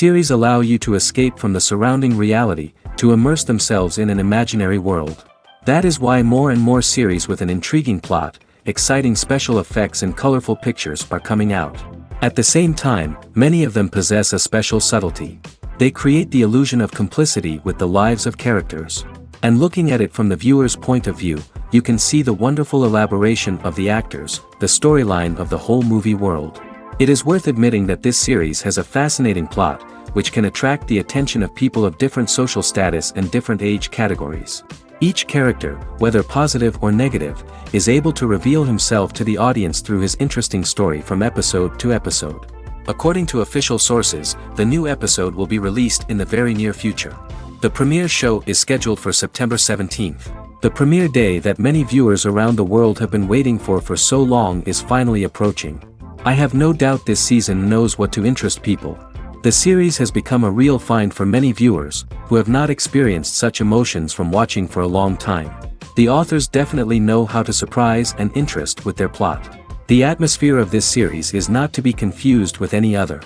Series allow you to escape from the surrounding reality, to immerse themselves in an imaginary world. That is why more and more series with an intriguing plot, exciting special effects and colorful pictures are coming out. At the same time, many of them possess a special subtlety. They create the illusion of complicity with the lives of characters. And looking at it from the viewer's point of view, you can see the wonderful elaboration of the actors, the storyline of the whole movie world. It is worth admitting that this series has a fascinating plot, which can attract the attention of people of different social status and different age categories. Each character, whether positive or negative, is able to reveal himself to the audience through his interesting story from episode to episode. According to official sources, the new episode will be released in the very near future. The premiere show is scheduled for September 17th. The premiere day that many viewers around the world have been waiting for so long is finally approaching. I have no doubt this season knows what to interest people. The series has become a real find for many viewers, who have not experienced such emotions from watching for a long time. The authors definitely know how to surprise and interest with their plot. The atmosphere of this series is not to be confused with any other.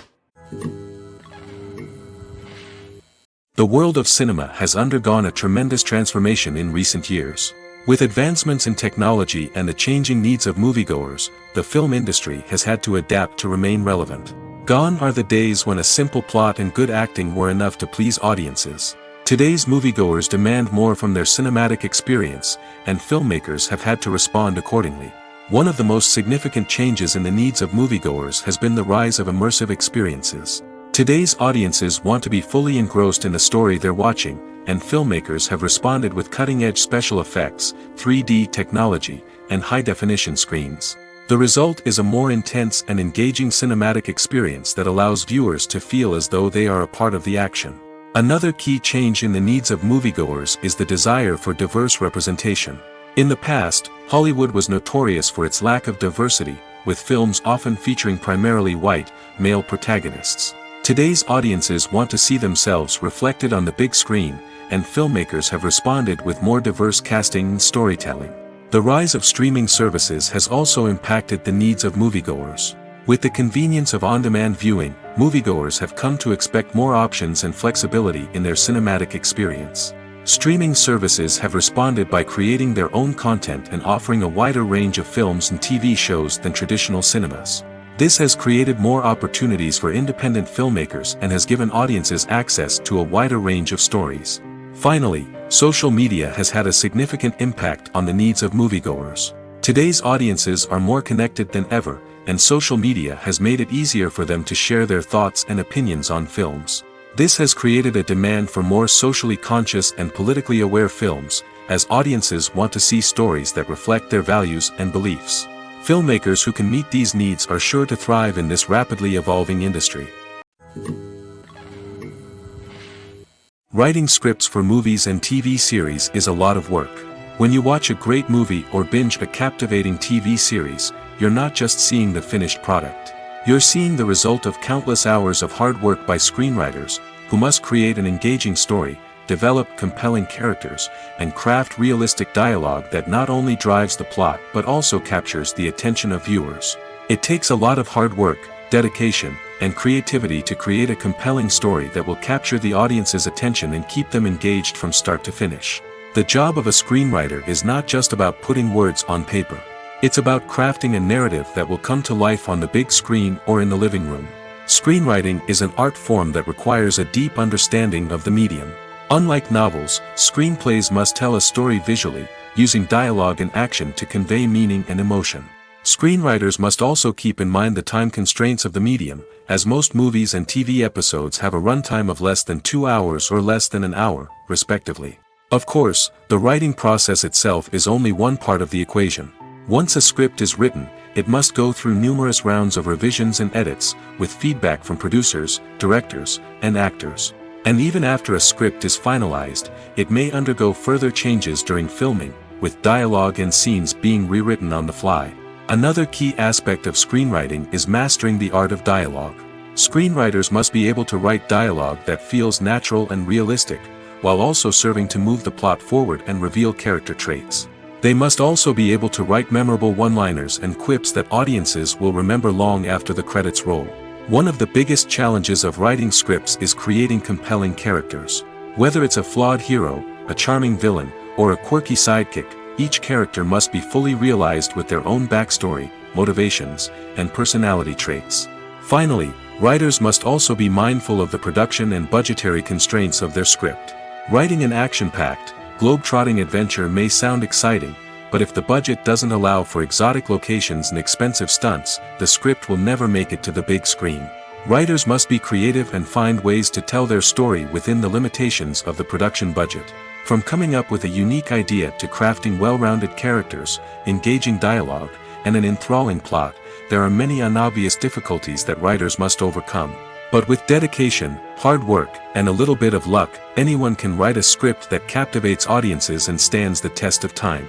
The world of cinema has undergone a tremendous transformation in recent years. With advancements in technology and the changing needs of moviegoers, the film industry has had to adapt to remain relevant. Gone are the days when a simple plot and good acting were enough to please audiences. Today's moviegoers demand more from their cinematic experience, and filmmakers have had to respond accordingly. One of the most significant changes in the needs of moviegoers has been the rise of immersive experiences. Today's audiences want to be fully engrossed in the story they're watching, and filmmakers have responded with cutting-edge special effects, 3D technology, and high-definition screens. The result is a more intense and engaging cinematic experience that allows viewers to feel as though they are a part of the action. Another key change in the needs of moviegoers is the desire for diverse representation. In the past, Hollywood was notorious for its lack of diversity, with films often featuring primarily white, male protagonists. Today's audiences want to see themselves reflected on the big screen, and filmmakers have responded with more diverse casting and storytelling. The rise of streaming services has also impacted the needs of moviegoers. With the convenience of on-demand viewing, moviegoers have come to expect more options and flexibility in their cinematic experience. Streaming services have responded by creating their own content and offering a wider range of films and TV shows than traditional cinemas. This has created more opportunities for independent filmmakers and has given audiences access to a wider range of stories. Finally, social media has had a significant impact on the needs of moviegoers. Today's audiences are more connected than ever, and social media has made it easier for them to share their thoughts and opinions on films. This has created a demand for more socially conscious and politically aware films, as audiences want to see stories that reflect their values and beliefs. Filmmakers who can meet these needs are sure to thrive in this rapidly evolving industry. Writing scripts for movies and TV series is a lot of work. When you watch a great movie or binge a captivating TV series, you're not just seeing the finished product. You're seeing the result of countless hours of hard work by screenwriters, who must create an engaging story, develop compelling characters, and craft realistic dialogue that not only drives the plot but also captures the attention of viewers. It takes a lot of hard work, dedication, and creativity to create a compelling story that will capture the audience's attention and keep them engaged from start to finish. The job of a screenwriter is not just about putting words on paper. It's about crafting a narrative that will come to life on the big screen or in the living room. Screenwriting is an art form that requires a deep understanding of the medium. Unlike novels, screenplays must tell a story visually, using dialogue and action to convey meaning and emotion. Screenwriters must also keep in mind the time constraints of the medium, as most movies and TV episodes have a runtime of less than 2 hours or less than an hour, respectively. Of course, the writing process itself is only one part of the equation. Once a script is written, it must go through numerous rounds of revisions and edits, with feedback from producers, directors, and actors. And even after a script is finalized, it may undergo further changes during filming, with dialogue and scenes being rewritten on the fly. Another key aspect of screenwriting is mastering the art of dialogue. Screenwriters must be able to write dialogue that feels natural and realistic, while also serving to move the plot forward and reveal character traits. They must also be able to write memorable one-liners and quips that audiences will remember long after the credits roll. One of the biggest challenges of writing scripts is creating compelling characters. Whether it's a flawed hero, a charming villain, or a quirky sidekick, each character must be fully realized with their own backstory, motivations, and personality traits. Finally, writers must also be mindful of the production and budgetary constraints of their script. Writing an action-packed, globe-trotting adventure may sound exciting, but if the budget doesn't allow for exotic locations and expensive stunts, the script will never make it to the big screen. Writers must be creative and find ways to tell their story within the limitations of the production budget. From coming up with a unique idea to crafting well-rounded characters, engaging dialogue, and an enthralling plot, there are many unobvious difficulties that writers must overcome. But with dedication, hard work, and a little bit of luck, anyone can write a script that captivates audiences and stands the test of time.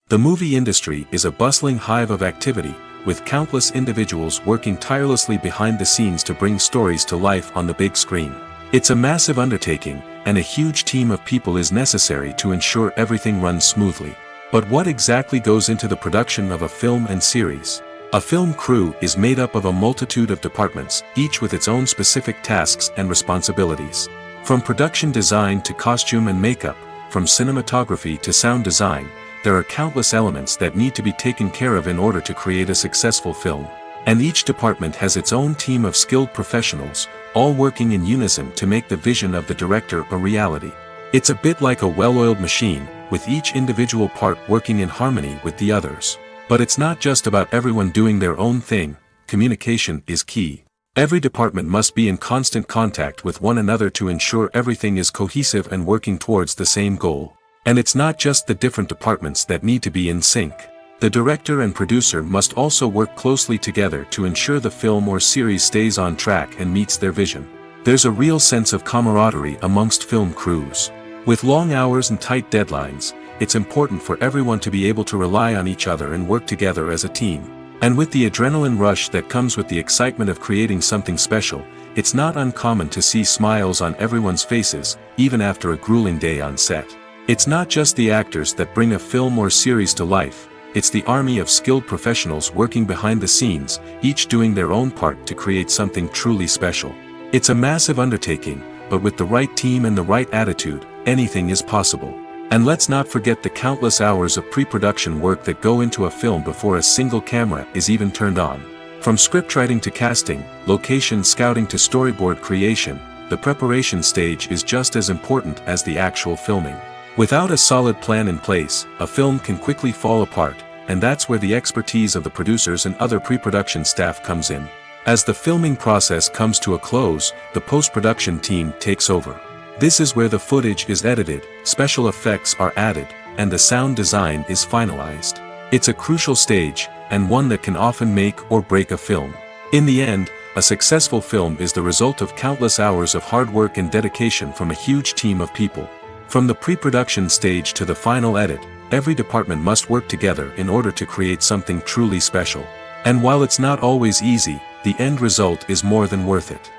The movie industry is a bustling hive of activity, with countless individuals working tirelessly behind the scenes to bring stories to life on the big screen. It's a massive undertaking, and a huge team of people is necessary to ensure everything runs smoothly. But what exactly goes into the production of a film and series? A film crew is made up of a multitude of departments, each with its own specific tasks and responsibilities. From production design to costume and makeup, from cinematography to sound design, there are countless elements that need to be taken care of in order to create a successful film. And each department has its own team of skilled professionals, all working in unison to make the vision of the director a reality. It's a bit like a well-oiled machine, with each individual part working in harmony with the others. But it's not just about everyone doing their own thing. Communication is key. Every department must be in constant contact with one another to ensure everything is cohesive and working towards the same goal. And it's not just the different departments that need to be in sync. The director and producer must also work closely together to ensure the film or series stays on track and meets their vision. There's a real sense of camaraderie amongst film crews. With long hours and tight deadlines, it's important for everyone to be able to rely on each other and work together as a team. And with the adrenaline rush that comes with the excitement of creating something special, it's not uncommon to see smiles on everyone's faces, even after a grueling day on set. It's not just the actors that bring a film or series to life. It's the army of skilled professionals working behind the scenes, each doing their own part to create something truly special. It's a massive undertaking, but with the right team and the right attitude, anything is possible. And let's not forget the countless hours of pre-production work that go into a film before a single camera is even turned on. From scriptwriting to casting, location scouting to storyboard creation, the preparation stage is just as important as the actual filming. Without a solid plan in place, a film can quickly fall apart, and that's where the expertise of the producers and other pre-production staff comes in. As the filming process comes to a close, the post-production team takes over. This is where the footage is edited, special effects are added, and the sound design is finalized. It's a crucial stage, and one that can often make or break a film. In the end, a successful film is the result of countless hours of hard work and dedication from a huge team of people. From the pre-production stage to the final edit, every department must work together in order to create something truly special. And while it's not always easy, the end result is more than worth it.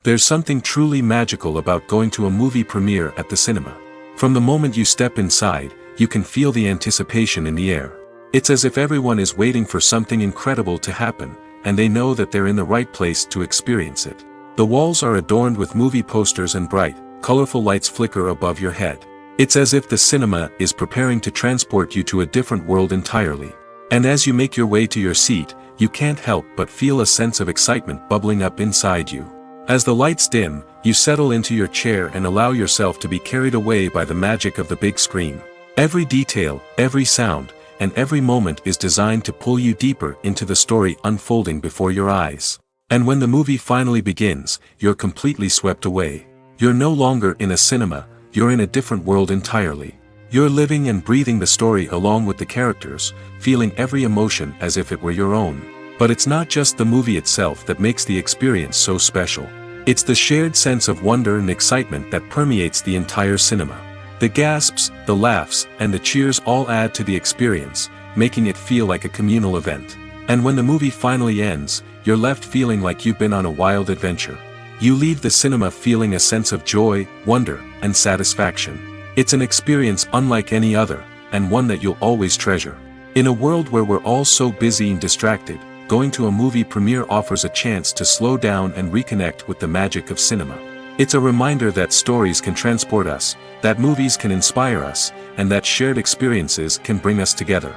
There's something truly magical about going to a movie premiere at the cinema. From the moment you step inside, you can feel the anticipation in the air. It's as if everyone is waiting for something incredible to happen, and they know that they're in the right place to experience it. The walls are adorned with movie posters and bright, colorful lights flicker above your head. It's as if the cinema is preparing to transport you to a different world entirely. And as you make your way to your seat, you can't help but feel a sense of excitement bubbling up inside you. As the lights dim, you settle into your chair and allow yourself to be carried away by the magic of the big screen. Every detail, every sound, and every moment is designed to pull you deeper into the story unfolding before your eyes. And when the movie finally begins, you're completely swept away. You're no longer in a cinema, you're in a different world entirely. You're living and breathing the story along with the characters, feeling every emotion as if it were your own. But it's not just the movie itself that makes the experience so special. It's the shared sense of wonder and excitement that permeates the entire cinema. The gasps, the laughs, and the cheers all add to the experience, making it feel like a communal event. And when the movie finally ends, you're left feeling like you've been on a wild adventure. You leave the cinema feeling a sense of joy, wonder, and satisfaction. It's an experience unlike any other, and one that you'll always treasure. In a world where we're all so busy and distracted, going to a movie premiere offers a chance to slow down and reconnect with the magic of cinema. It's a reminder that stories can transport us, that movies can inspire us, and that shared experiences can bring us together.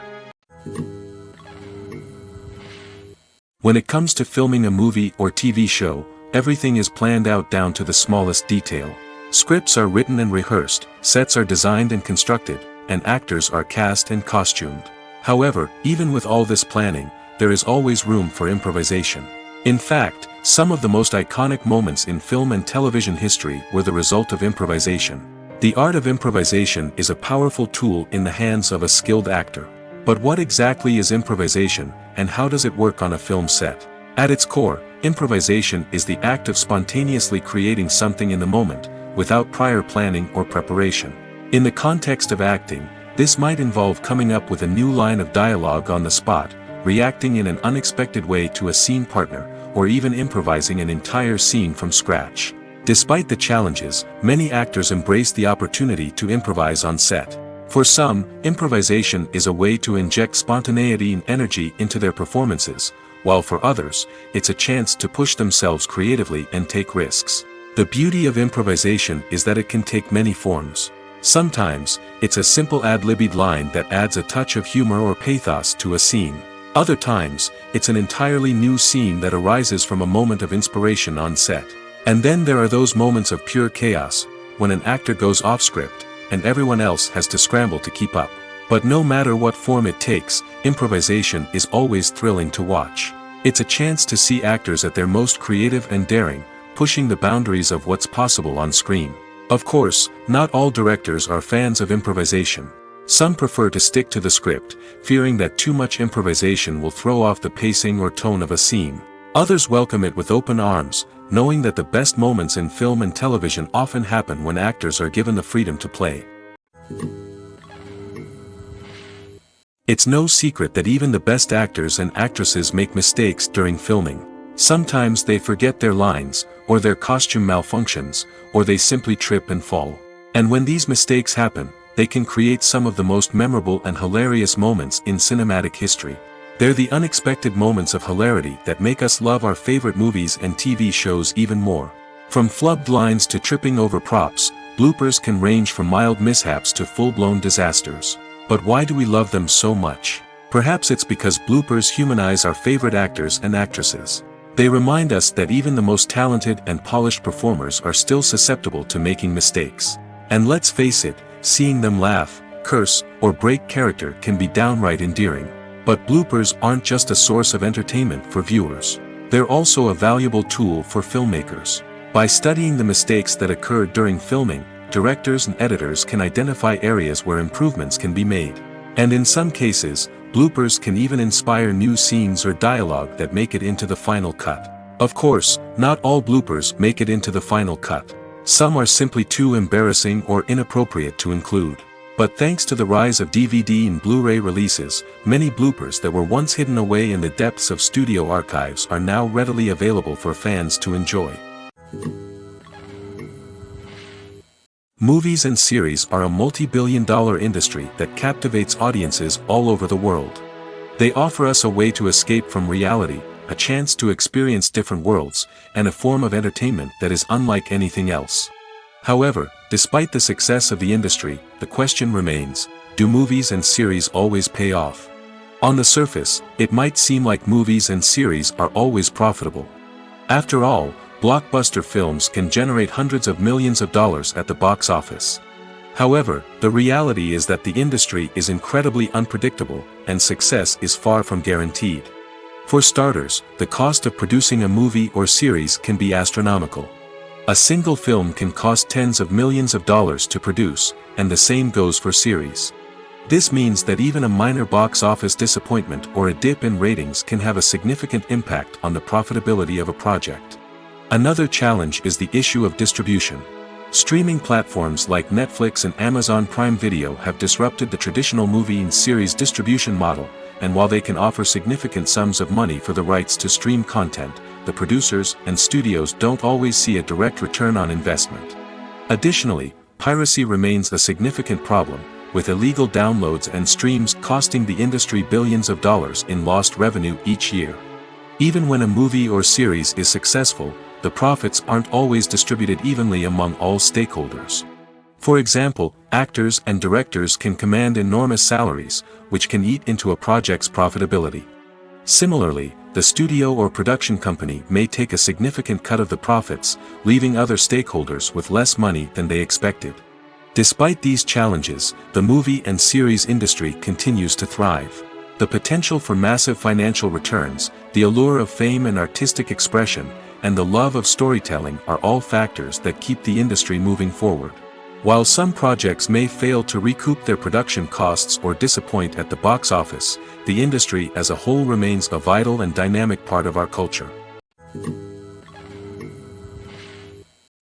When it comes to filming a movie or TV show, everything is planned out down to the smallest detail. Scripts are written and rehearsed, sets are designed and constructed, and actors are cast and costumed. However, even with all this planning, there is always room for improvisation. In fact, some of the most iconic moments in film and television history were the result of improvisation. The art of improvisation is a powerful tool in the hands of a skilled actor. But what exactly is improvisation, and how does it work on a film set? At its core, improvisation is the act of spontaneously creating something in the moment, without prior planning or preparation. In the context of acting, this might involve coming up with a new line of dialogue on the spot, reacting in an unexpected way to a scene partner, or even improvising an entire scene from scratch. Despite the challenges, many actors embrace the opportunity to improvise on set. For some, improvisation is a way to inject spontaneity and energy into their performances, while for others, it's a chance to push themselves creatively and take risks. The beauty of improvisation is that it can take many forms. Sometimes, it's a simple ad-libbed line that adds a touch of humor or pathos to a scene. Other times, it's an entirely new scene that arises from a moment of inspiration on set. And then there are those moments of pure chaos, when an actor goes off script, and everyone else has to scramble to keep up. But no matter what form it takes, improvisation is always thrilling to watch. It's a chance to see actors at their most creative and daring, pushing the boundaries of what's possible on screen. Of course, not all directors are fans of improvisation. Some prefer to stick to the script, fearing that too much improvisation will throw off the pacing or tone of a scene. Others welcome it with open arms, knowing that the best moments in film and television often happen when actors are given the freedom to play. It's no secret that even the best actors and actresses make mistakes during filming. Sometimes they forget their lines, or their costume malfunctions, or they simply trip and fall. And when these mistakes happen, they can create some of the most memorable and hilarious moments in cinematic history. They're the unexpected moments of hilarity that make us love our favorite movies and TV shows even more. From flubbed lines to tripping over props, bloopers can range from mild mishaps to full-blown disasters. But why do we love them so much? Perhaps it's because bloopers humanize our favorite actors and actresses. They remind us that even the most talented and polished performers are still susceptible to making mistakes. And let's face it, seeing them laugh, curse, or break character can be downright endearing. But bloopers aren't just a source of entertainment for viewers. They're also a valuable tool for filmmakers. By studying the mistakes that occur during filming, directors and editors can identify areas where improvements can be made. And in some cases, bloopers can even inspire new scenes or dialogue that make it into the final cut. Of course, not all bloopers make it into the final cut. Some are simply too embarrassing or inappropriate to include. But thanks to the rise of DVD and Blu-ray releases, many bloopers that were once hidden away in the depths of studio archives are now readily available for fans to enjoy. Movies and series are a multi-billion-dollar industry that captivates audiences all over the world. They offer us a way to escape from reality, a chance to experience different worlds, and a form of entertainment that is unlike anything else. However, despite the success of the industry, the question remains, do movies and series always pay off? On the surface, it might seem like movies and series are always profitable. After all, blockbuster films can generate hundreds of millions of dollars at the box office. However, the reality is that the industry is incredibly unpredictable, and success is far from guaranteed. For starters, the cost of producing a movie or series can be astronomical. A single film can cost tens of millions of dollars to produce, and the same goes for series. This means that even a minor box office disappointment or a dip in ratings can have a significant impact on the profitability of a project. Another challenge is the issue of distribution. Streaming platforms like Netflix and Amazon Prime Video have disrupted the traditional movie and series distribution model, and while they can offer significant sums of money for the rights to stream content, the producers and studios don't always see a direct return on investment. Additionally, piracy remains a significant problem, with illegal downloads and streams costing the industry billions of dollars in lost revenue each year. Even when a movie or series is successful, the profits aren't always distributed evenly among all stakeholders. For example, actors and directors can command enormous salaries, which can eat into a project's profitability. Similarly, the studio or production company may take a significant cut of the profits, leaving other stakeholders with less money than they expected. Despite these challenges, the movie and series industry continues to thrive. The potential for massive financial returns, the allure of fame and artistic expression, and the love of storytelling are all factors that keep the industry moving forward. While some projects may fail to recoup their production costs or disappoint at the box office, the industry as a whole remains a vital and dynamic part of our culture.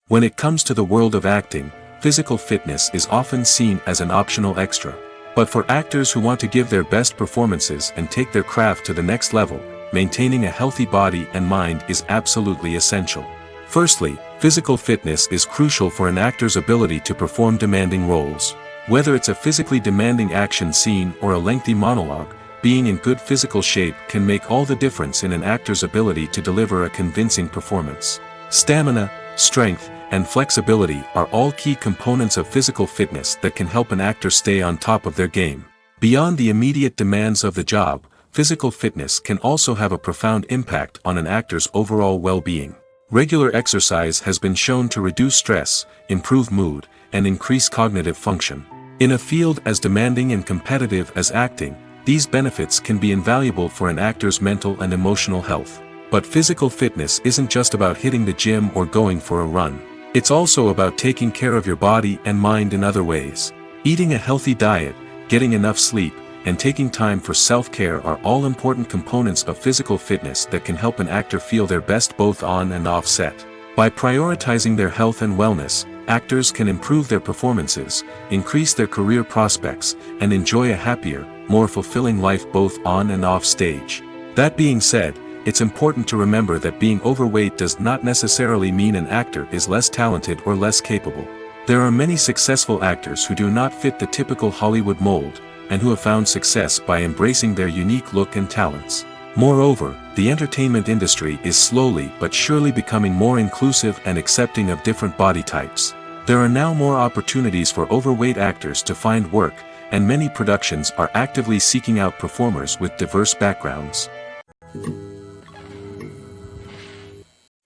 When it comes to the world of acting, physical fitness is often seen as an optional extra. But for actors who want to give their best performances and take their craft to the next level, maintaining a healthy body and mind is absolutely essential. Firstly, physical fitness is crucial for an actor's ability to perform demanding roles. Whether it's a physically demanding action scene or a lengthy monologue, being in good physical shape can make all the difference in an actor's ability to deliver a convincing performance. Stamina, strength, and flexibility are all key components of physical fitness that can help an actor stay on top of their game. Beyond the immediate demands of the job, physical fitness can also have a profound impact on an actor's overall well-being. Regular exercise has been shown to reduce stress, improve mood, and increase cognitive function. In a field as demanding and competitive as acting, these benefits can be invaluable for an actor's mental and emotional health. But physical fitness isn't just about hitting the gym or going for a run. It's also about taking care of your body and mind in other ways. Eating a healthy diet, getting enough sleep, and taking time for self-care are all important components of physical fitness that can help an actor feel their best both on and off set. By prioritizing their health and wellness, actors can improve their performances, increase their career prospects, and enjoy a happier, more fulfilling life both on and off stage. That being said, it's important to remember that being overweight does not necessarily mean an actor is less talented or less capable. There are many successful actors who do not fit the typical Hollywood mold, and who have found success by embracing their unique look and talents. Moreover, the entertainment industry is slowly but surely becoming more inclusive and accepting of different body types. There are now more opportunities for overweight actors to find work, and many productions are actively seeking out performers with diverse backgrounds.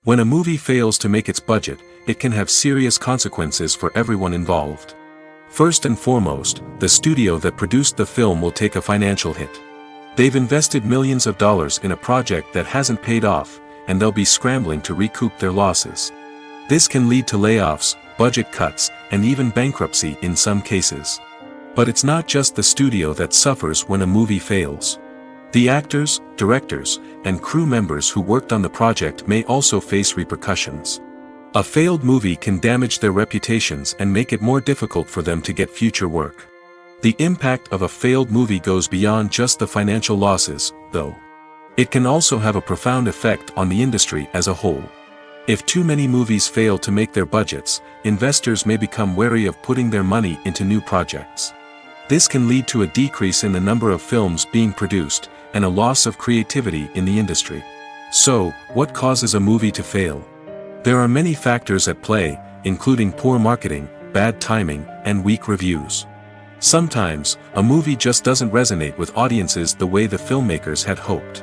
When a movie fails to make its budget, it can have serious consequences for everyone involved. First and foremost, the studio that produced the film will take a financial hit. They've invested millions of dollars in a project that hasn't paid off, and they'll be scrambling to recoup their losses. This can lead to layoffs, budget cuts, and even bankruptcy in some cases. But it's not just the studio that suffers when a movie fails. The actors, directors, and crew members who worked on the project may also face repercussions. A failed movie can damage their reputations and make it more difficult for them to get future work. The impact of a failed movie goes beyond just the financial losses, though. It can also have a profound effect on the industry as a whole. If too many movies fail to make their budgets, investors may become wary of putting their money into new projects. This can lead to a decrease in the number of films being produced, and a loss of creativity in the industry. So, what causes a movie to fail? There are many factors at play, including poor marketing, bad timing, and weak reviews. Sometimes, a movie just doesn't resonate with audiences the way the filmmakers had hoped.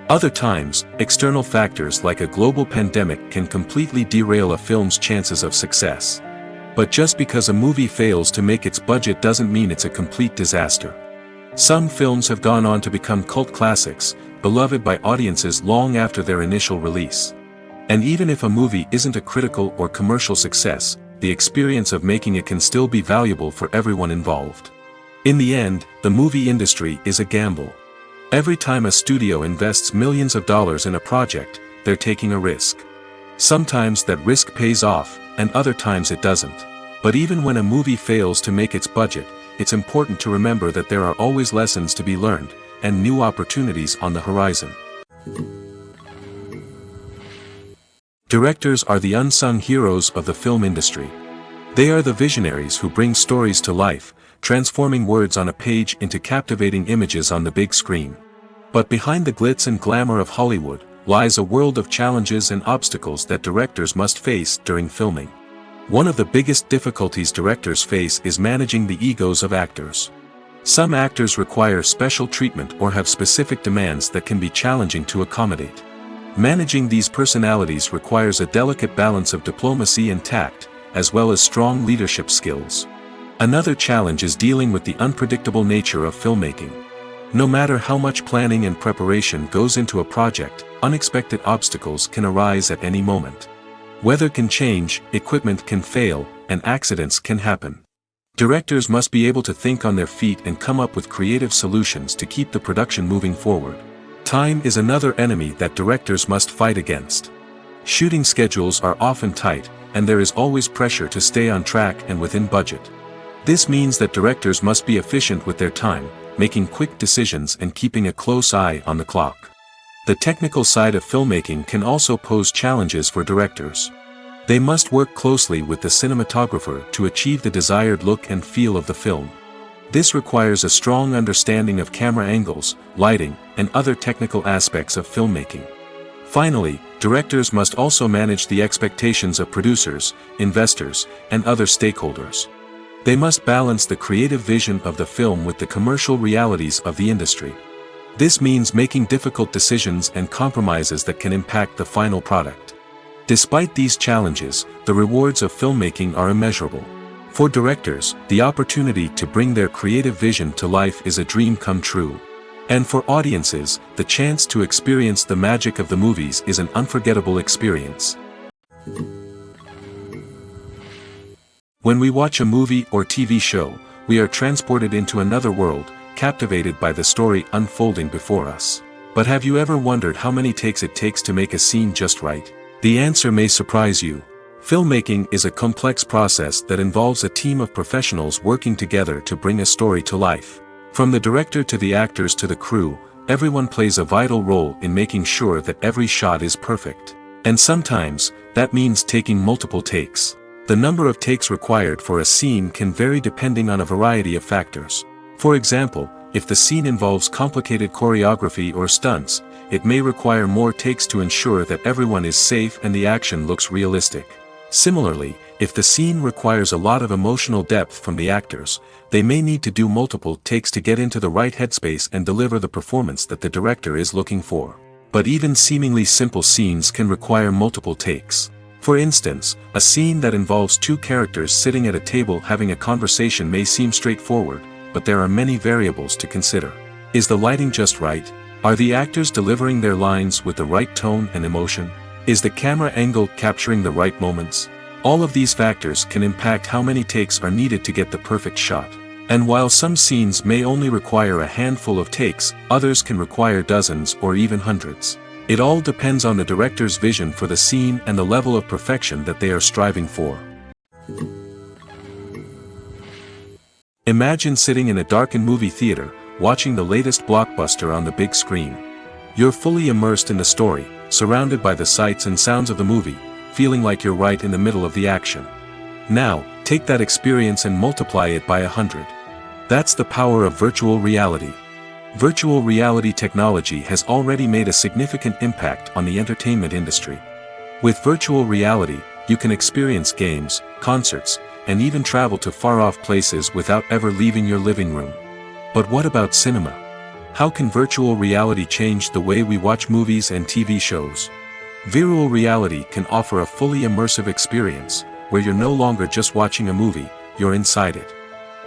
Other times, external factors like a global pandemic can completely derail a film's chances of success. But just because a movie fails to make its budget doesn't mean it's a complete disaster. Some films have gone on to become cult classics, beloved by audiences long after their initial release. And even if a movie isn't a critical or commercial success, the experience of making it can still be valuable for everyone involved. In the end, the movie industry is a gamble. Every time a studio invests millions of dollars in a project, they're taking a risk. Sometimes that risk pays off, and other times it doesn't. But even when a movie fails to make its budget, it's important to remember that there are always lessons to be learned, and new opportunities on the horizon. Directors are the unsung heroes of the film industry. They are the visionaries who bring stories to life, transforming words on a page into captivating images on the big screen. But behind the glitz and glamour of Hollywood, lies a world of challenges and obstacles that directors must face during filming. One of the biggest difficulties directors face is managing the egos of actors. Some actors require special treatment or have specific demands that can be challenging to accommodate. Managing these personalities requires a delicate balance of diplomacy and tact, as well as strong leadership skills. Another challenge is dealing with the unpredictable nature of filmmaking. No matter how much planning and preparation goes into a project, unexpected obstacles can arise at any moment. Weather can change, equipment can fail, and accidents can happen. Directors must be able to think on their feet and come up with creative solutions to keep the production moving forward. Time is another enemy that directors must fight against. Shooting schedules are often tight, and there is always pressure to stay on track and within budget. This means that directors must be efficient with their time, making quick decisions and keeping a close eye on the clock. The technical side of filmmaking can also pose challenges for directors. They must work closely with the cinematographer to achieve the desired look and feel of the film. This requires a strong understanding of camera angles, lighting, and other technical aspects of filmmaking. Finally, directors must also manage the expectations of producers, investors, and other stakeholders. They must balance the creative vision of the film with the commercial realities of the industry. This means making difficult decisions and compromises that can impact the final product. Despite these challenges, the rewards of filmmaking are immeasurable. For directors, the opportunity to bring their creative vision to life is a dream come true. And for audiences, the chance to experience the magic of the movies is an unforgettable experience. When we watch a movie or TV show, we are transported into another world, captivated by the story unfolding before us. But have you ever wondered how many takes it takes to make a scene just right? The answer may surprise you. Filmmaking is a complex process that involves a team of professionals working together to bring a story to life. From the director to the actors to the crew, everyone plays a vital role in making sure that every shot is perfect. And sometimes, that means taking multiple takes. The number of takes required for a scene can vary depending on a variety of factors. For example, if the scene involves complicated choreography or stunts, it may require more takes to ensure that everyone is safe and the action looks realistic. Similarly, if the scene requires a lot of emotional depth from the actors, they may need to do multiple takes to get into the right headspace and deliver the performance that the director is looking for. But even seemingly simple scenes can require multiple takes. For instance, a scene that involves two characters sitting at a table having a conversation may seem straightforward, but there are many variables to consider. Is the lighting just right? Are the actors delivering their lines with the right tone and emotion? Is the camera angle capturing the right moments? All of these factors can impact how many takes are needed to get the perfect shot. And while some scenes may only require a handful of takes, others can require dozens or even hundreds. It all depends on the director's vision for the scene and the level of perfection that they are striving for. Imagine sitting in a darkened movie theater, watching the latest blockbuster on the big screen. You're fully immersed in the story, surrounded by the sights and sounds of the movie, feeling like you're right in the middle of the action. Now, take that experience and multiply it by 100. That's the power of virtual reality. Virtual reality technology has already made a significant impact on the entertainment industry. With virtual reality, you can experience games, concerts, and even travel to far-off places without ever leaving your living room. But what about cinema? How can virtual reality change the way we watch movies and TV shows? Virtual reality can offer a fully immersive experience, where you're no longer just watching a movie, you're inside it.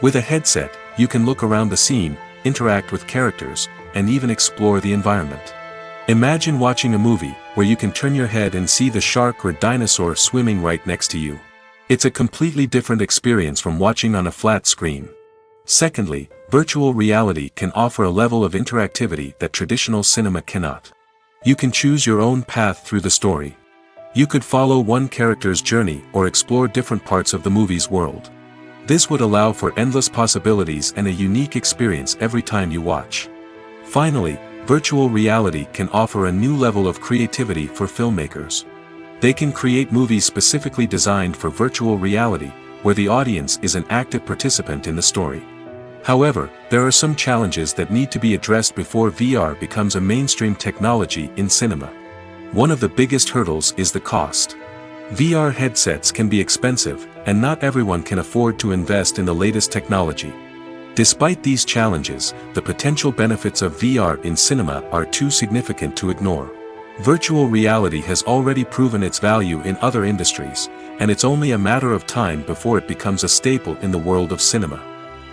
With a headset, you can look around the scene, interact with characters, and even explore the environment. Imagine watching a movie where you can turn your head and see the shark or dinosaur swimming right next to you. It's a completely different experience from watching on a flat screen. Secondly, virtual reality can offer a level of interactivity that traditional cinema cannot. You can choose your own path through the story. You could follow one character's journey or explore different parts of the movie's world. This would allow for endless possibilities and a unique experience every time you watch. Finally, virtual reality can offer a new level of creativity for filmmakers. They can create movies specifically designed for virtual reality, where the audience is an active participant in the story. However, there are some challenges that need to be addressed before VR becomes a mainstream technology in cinema. One of the biggest hurdles is the cost. VR headsets can be expensive, and not everyone can afford to invest in the latest technology. Despite these challenges, the potential benefits of VR in cinema are too significant to ignore. Virtual reality has already proven its value in other industries, and it's only a matter of time before it becomes a staple in the world of cinema.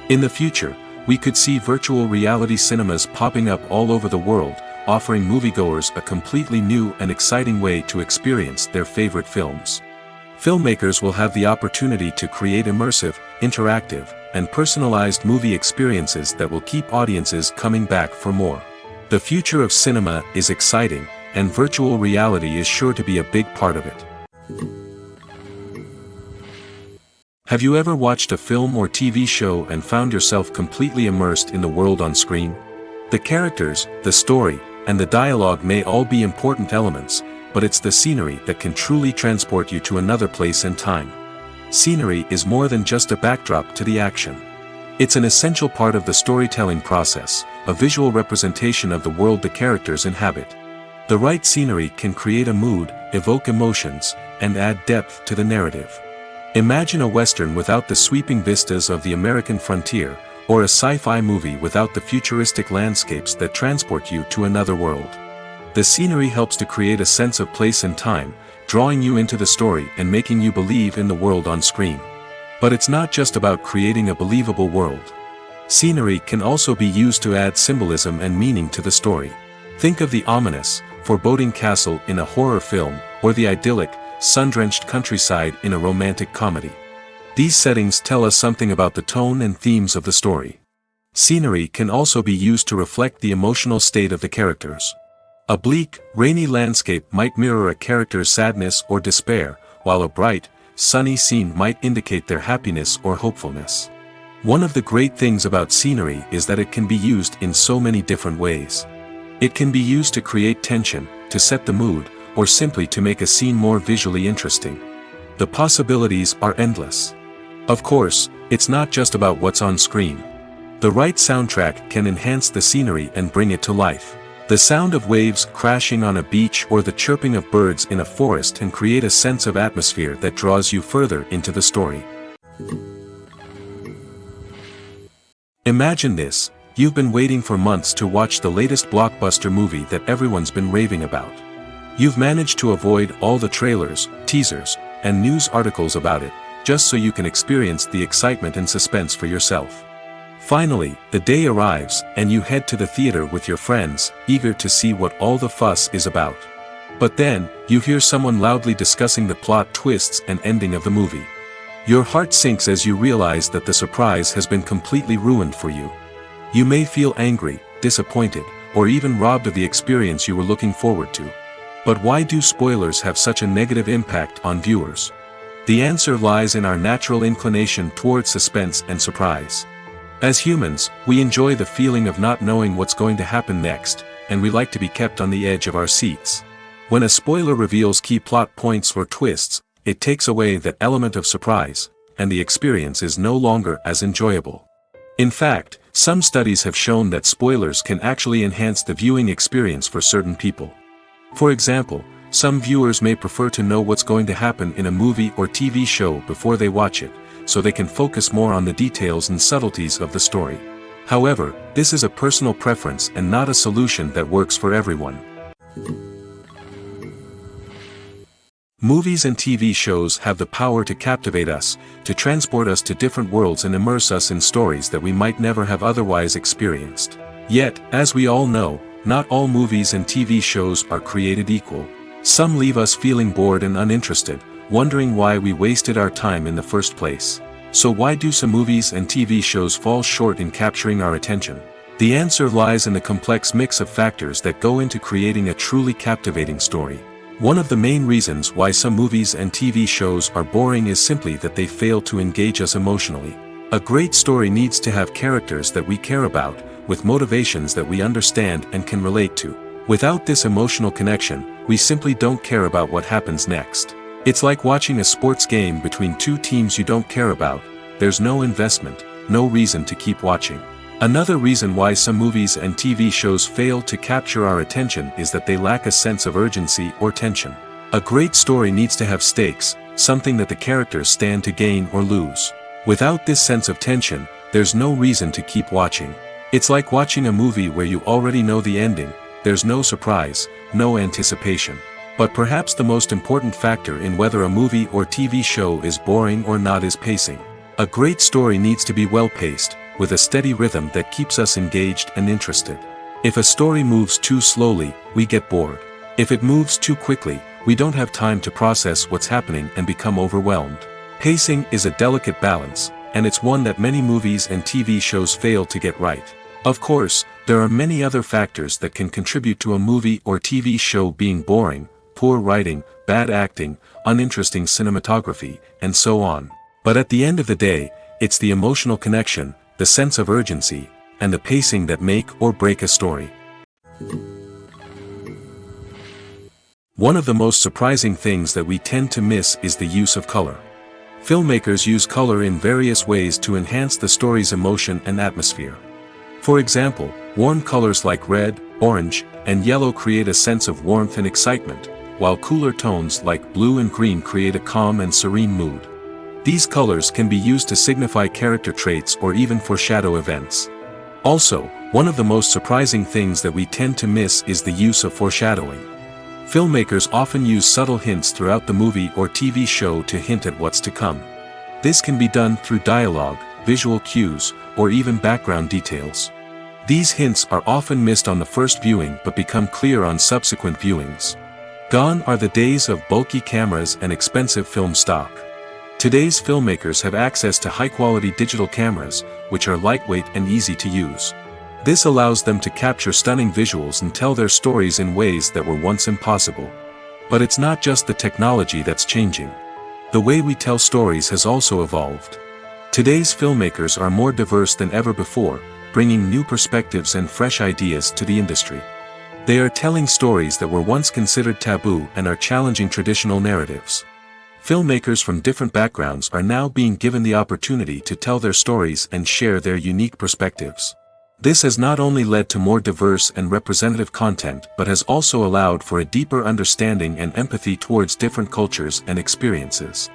In the future, we could see virtual reality cinemas popping up all over the world, offering moviegoers a completely new and exciting way to experience their favorite films. Filmmakers will have the opportunity to create immersive, interactive, and personalized movie experiences that will keep audiences coming back for more. The future of cinema is exciting, and virtual reality is sure to be a big part of it. Have you ever watched a film or TV show and found yourself completely immersed in the world on screen? The characters, the story, and the dialogue may all be important elements, but it's the scenery that can truly transport you to another place and time. Scenery is more than just a backdrop to the action. It's an essential part of the storytelling process, a visual representation of the world the characters inhabit. The right scenery can create a mood, evoke emotions, and add depth to the narrative. Imagine a Western without the sweeping vistas of the American frontier, or a sci-fi movie without the futuristic landscapes that transport you to another world. The scenery helps to create a sense of place and time, drawing you into the story and making you believe in the world on screen. But it's not just about creating a believable world. Scenery can also be used to add symbolism and meaning to the story. Think of the ominous, foreboding castle in a horror film, or the idyllic, sun-drenched countryside in a romantic comedy. These settings tell us something about the tone and themes of the story. Scenery can also be used to reflect the emotional state of the characters. A bleak, rainy landscape might mirror a character's sadness or despair, while a bright, sunny scene might indicate their happiness or hopefulness. One of the great things about scenery is that it can be used in so many different ways. It can be used to create tension, to set the mood, or simply to make a scene more visually interesting. The possibilities are endless. Of course, it's not just about what's on screen. The right soundtrack can enhance the scenery and bring it to life. The sound of waves crashing on a beach or the chirping of birds in a forest can create a sense of atmosphere that draws you further into the story. Imagine this: you've been waiting for months to watch the latest blockbuster movie that everyone's been raving about. You've managed to avoid all the trailers, teasers, and news articles about it, just so you can experience the excitement and suspense for yourself. Finally, the day arrives, and you head to the theater with your friends, eager to see what all the fuss is about. But then, you hear someone loudly discussing the plot twists and ending of the movie. Your heart sinks as you realize that the surprise has been completely ruined for you. You may feel angry, disappointed, or even robbed of the experience you were looking forward to. But why do spoilers have such a negative impact on viewers? The answer lies in our natural inclination toward suspense and surprise. As humans, we enjoy the feeling of not knowing what's going to happen next, and we like to be kept on the edge of our seats. When a spoiler reveals key plot points or twists, it takes away that element of surprise, and the experience is no longer as enjoyable. In fact, some studies have shown that spoilers can actually enhance the viewing experience for certain people. For example, some viewers may prefer to know what's going to happen in a movie or TV show before they watch it, so they can focus more on the details and subtleties of the story. However, this is a personal preference and not a solution that works for everyone. Movies and TV shows have the power to captivate us, to transport us to different worlds and immerse us in stories that we might never have otherwise experienced. Yet, as we all know, not all movies and TV shows are created equal. Some leave us feeling bored and uninterested, wondering why we wasted our time in the first place. So why do some movies and TV shows fall short in capturing our attention? The answer lies in the complex mix of factors that go into creating a truly captivating story. One of the main reasons why some movies and TV shows are boring is simply that they fail to engage us emotionally. A great story needs to have characters that we care about, with motivations that we understand and can relate to. Without this emotional connection, we simply don't care about what happens next. It's like watching a sports game between two teams you don't care about. There's no investment, no reason to keep watching. Another reason why some movies and TV shows fail to capture our attention is that they lack a sense of urgency or tension. A great story needs to have stakes, something that the characters stand to gain or lose. Without this sense of tension, there's no reason to keep watching. It's like watching a movie where you already know the ending, there's no surprise, no anticipation. But perhaps the most important factor in whether a movie or TV show is boring or not is pacing. A great story needs to be well-paced, with a steady rhythm that keeps us engaged and interested. If a story moves too slowly, we get bored. If it moves too quickly, we don't have time to process what's happening and become overwhelmed. Pacing is a delicate balance, and it's one that many movies and TV shows fail to get right. Of course, there are many other factors that can contribute to a movie or TV show being boring: poor writing, bad acting, uninteresting cinematography, and so on. But at the end of the day, it's the emotional connection, the sense of urgency, and the pacing that make or break a story. One of the most surprising things that we tend to miss is the use of color. Filmmakers use color in various ways to enhance the story's emotion and atmosphere. For example, warm colors like red, orange, and yellow create a sense of warmth and excitement, while cooler tones like blue and green create a calm and serene mood. These colors can be used to signify character traits or even foreshadow events. Also, one of the most surprising things that we tend to miss is the use of foreshadowing. Filmmakers often use subtle hints throughout the movie or TV show to hint at what's to come. This can be done through dialogue, visual cues, or even background details. These hints are often missed on the first viewing but become clear on subsequent viewings. Gone are the days of bulky cameras and expensive film stock. Today's filmmakers have access to high-quality digital cameras, which are lightweight and easy to use. This allows them to capture stunning visuals and tell their stories in ways that were once impossible. But it's not just the technology that's changing. The way we tell stories has also evolved. Today's filmmakers are more diverse than ever before, bringing new perspectives and fresh ideas to the industry. They are telling stories that were once considered taboo and are challenging traditional narratives. Filmmakers from different backgrounds are now being given the opportunity to tell their stories and share their unique perspectives. This has not only led to more diverse and representative content but has also allowed for a deeper understanding and empathy towards different cultures and experiences.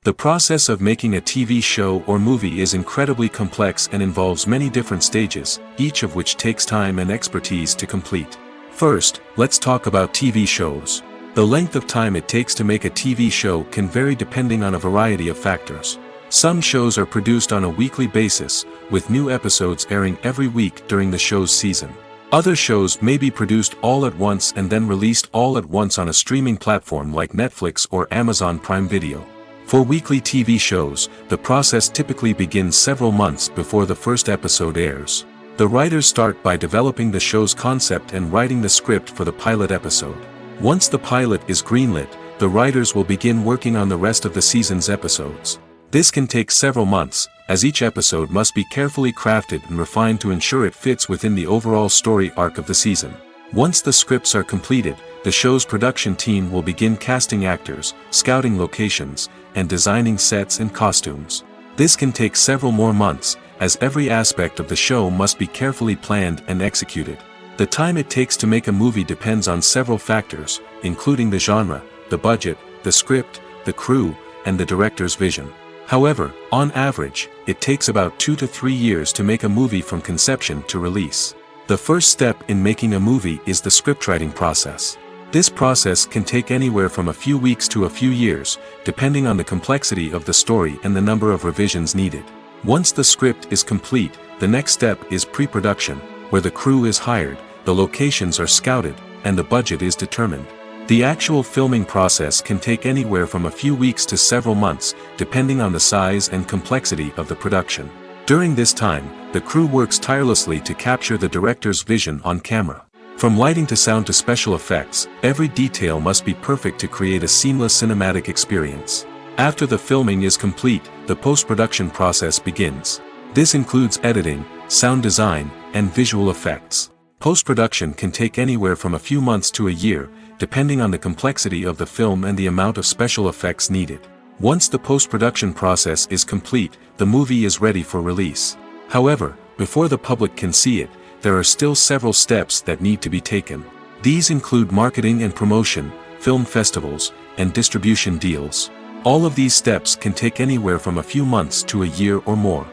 The process of making a TV show or movie is incredibly complex and involves many different stages, each of which takes time and expertise to complete. First, let's talk about TV shows. The length of time it takes to make a TV show can vary depending on a variety of factors. Some shows are produced on a weekly basis, with new episodes airing every week during the show's season. Other shows may be produced all at once and then released all at once on a streaming platform like Netflix or Amazon Prime Video. For weekly TV shows, the process typically begins several months before the first episode airs. The writers start by developing the show's concept and writing the script for the pilot episode. Once the pilot is greenlit, the writers will begin working on the rest of the season's episodes. This can take several months, as each episode must be carefully crafted and refined to ensure it fits within the overall story arc of the season. Once the scripts are completed, the show's production team will begin casting actors, scouting locations, and designing sets and costumes. This can take several more months, as every aspect of the show must be carefully planned and executed. The time it takes to make a movie depends on several factors, including the genre, the budget, the script, the crew, and the director's vision. However, on average, it takes about 2 to 3 years to make a movie from conception to release. The first step in making a movie is the scriptwriting process. This process can take anywhere from a few weeks to a few years, depending on the complexity of the story and the number of revisions needed. Once the script is complete, the next step is pre-production, where the crew is hired, the locations are scouted, and the budget is determined. The actual filming process can take anywhere from a few weeks to several months, depending on the size and complexity of the production. During this time, the crew works tirelessly to capture the director's vision on camera. From lighting to sound to special effects, every detail must be perfect to create a seamless cinematic experience. After the filming is complete, the post-production process begins. This includes editing, sound design, and visual effects. Post-production can take anywhere from a few months to a year, depending on the complexity of the film and the amount of special effects needed. Once the post-production process is complete, the movie is ready for release. However, before the public can see it, there are still several steps that need to be taken. These include marketing and promotion, film festivals, and distribution deals. All of these steps can take anywhere from a few months to a year or more.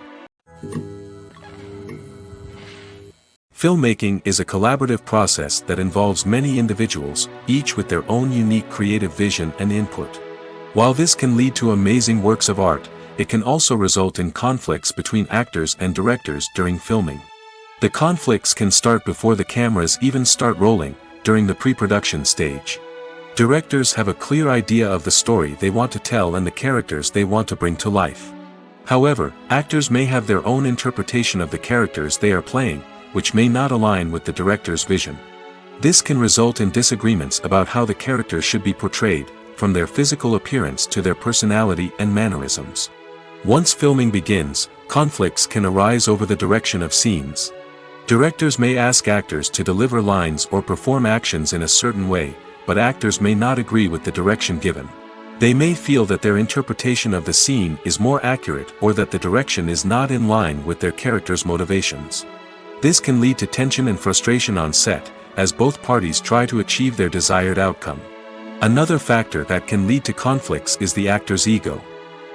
Filmmaking is a collaborative process that involves many individuals, each with their own unique creative vision and input. While this can lead to amazing works of art, it can also result in conflicts between actors and directors during filming. The conflicts can start before the cameras even start rolling, during the pre-production stage. Directors have a clear idea of the story they want to tell and the characters they want to bring to life. However, actors may have their own interpretation of the characters they are playing, which may not align with the director's vision. This can result in disagreements about how the characters should be portrayed, from their physical appearance to their personality and mannerisms. Once filming begins, conflicts can arise over the direction of scenes. Directors may ask actors to deliver lines or perform actions in a certain way, but actors may not agree with the direction given. They may feel that their interpretation of the scene is more accurate or that the direction is not in line with their character's motivations. This can lead to tension and frustration on set, as both parties try to achieve their desired outcome. Another factor that can lead to conflicts is the actor's ego.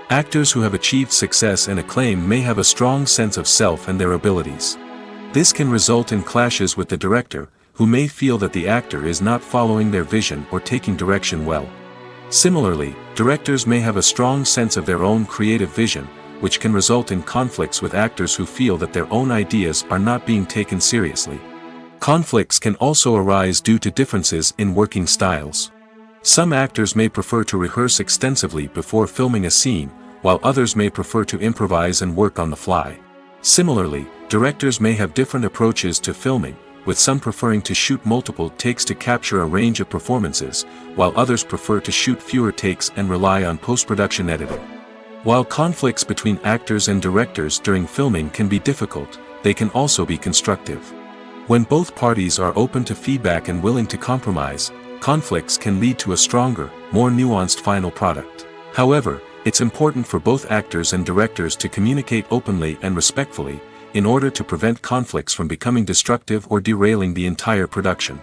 Actors who have achieved success and acclaim may have a strong sense of self and their abilities. This can result in clashes with the director, who may feel that the actor is not following their vision or taking direction well. Similarly, directors may have a strong sense of their own creative vision, which can result in conflicts with actors who feel that their own ideas are not being taken seriously. Conflicts can also arise due to differences in working styles. Some actors may prefer to rehearse extensively before filming a scene, while others may prefer to improvise and work on the fly. Similarly, directors may have different approaches to filming, with some preferring to shoot multiple takes to capture a range of performances, while others prefer to shoot fewer takes and rely on post-production editing. While conflicts between actors and directors during filming can be difficult, they can also be constructive. When both parties are open to feedback and willing to compromise, conflicts can lead to a stronger, more nuanced final product. However, it's important for both actors and directors to communicate openly and respectfully, in order to prevent conflicts from becoming destructive or derailing the entire production.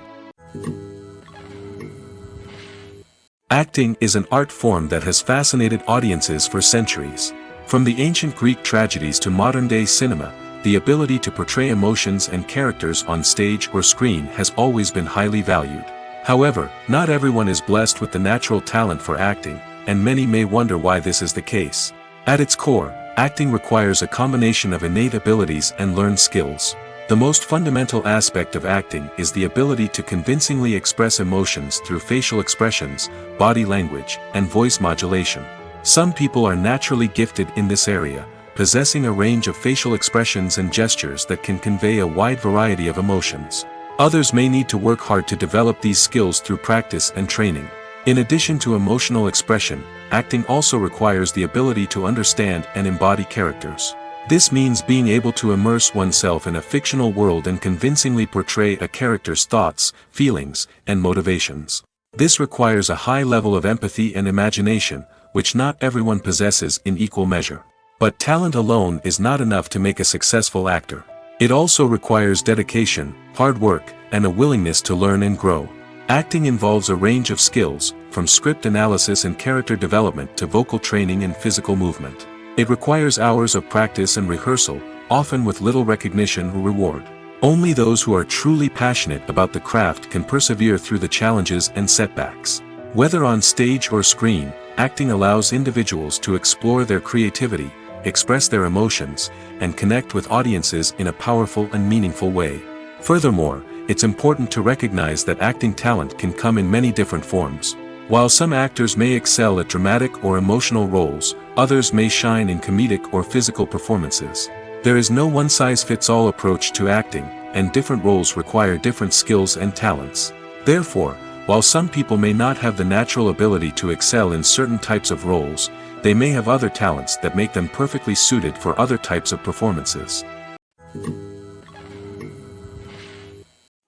Acting is an art form that has fascinated audiences for centuries. From the ancient Greek tragedies to modern-day cinema, the ability to portray emotions and characters on stage or screen has always been highly valued. However, not everyone is blessed with the natural talent for acting, and many may wonder why this is the case. At its core, acting requires a combination of innate abilities and learned skills. The most fundamental aspect of acting is the ability to convincingly express emotions through facial expressions, body language, and voice modulation. Some people are naturally gifted in this area, possessing a range of facial expressions and gestures that can convey a wide variety of emotions. Others may need to work hard to develop these skills through practice and training. In addition to emotional expression, acting also requires the ability to understand and embody characters. This means being able to immerse oneself in a fictional world and convincingly portray a character's thoughts, feelings, and motivations. This requires a high level of empathy and imagination, which not everyone possesses in equal measure. But talent alone is not enough to make a successful actor. It also requires dedication, hard work, and a willingness to learn and grow. Acting involves a range of skills, from script analysis and character development to vocal training and physical movement. It requires hours of practice and rehearsal, often with little recognition or reward. Only those who are truly passionate about the craft can persevere through the challenges and setbacks. Whether on stage or screen, acting allows individuals to explore their creativity, express their emotions, and connect with audiences in a powerful and meaningful way. Furthermore, it's important to recognize that acting talent can come in many different forms. While some actors may excel at dramatic or emotional roles, others may shine in comedic or physical performances. There is no one-size-fits-all approach to acting, and different roles require different skills and talents. Therefore, while some people may not have the natural ability to excel in certain types of roles, they may have other talents that make them perfectly suited for other types of performances.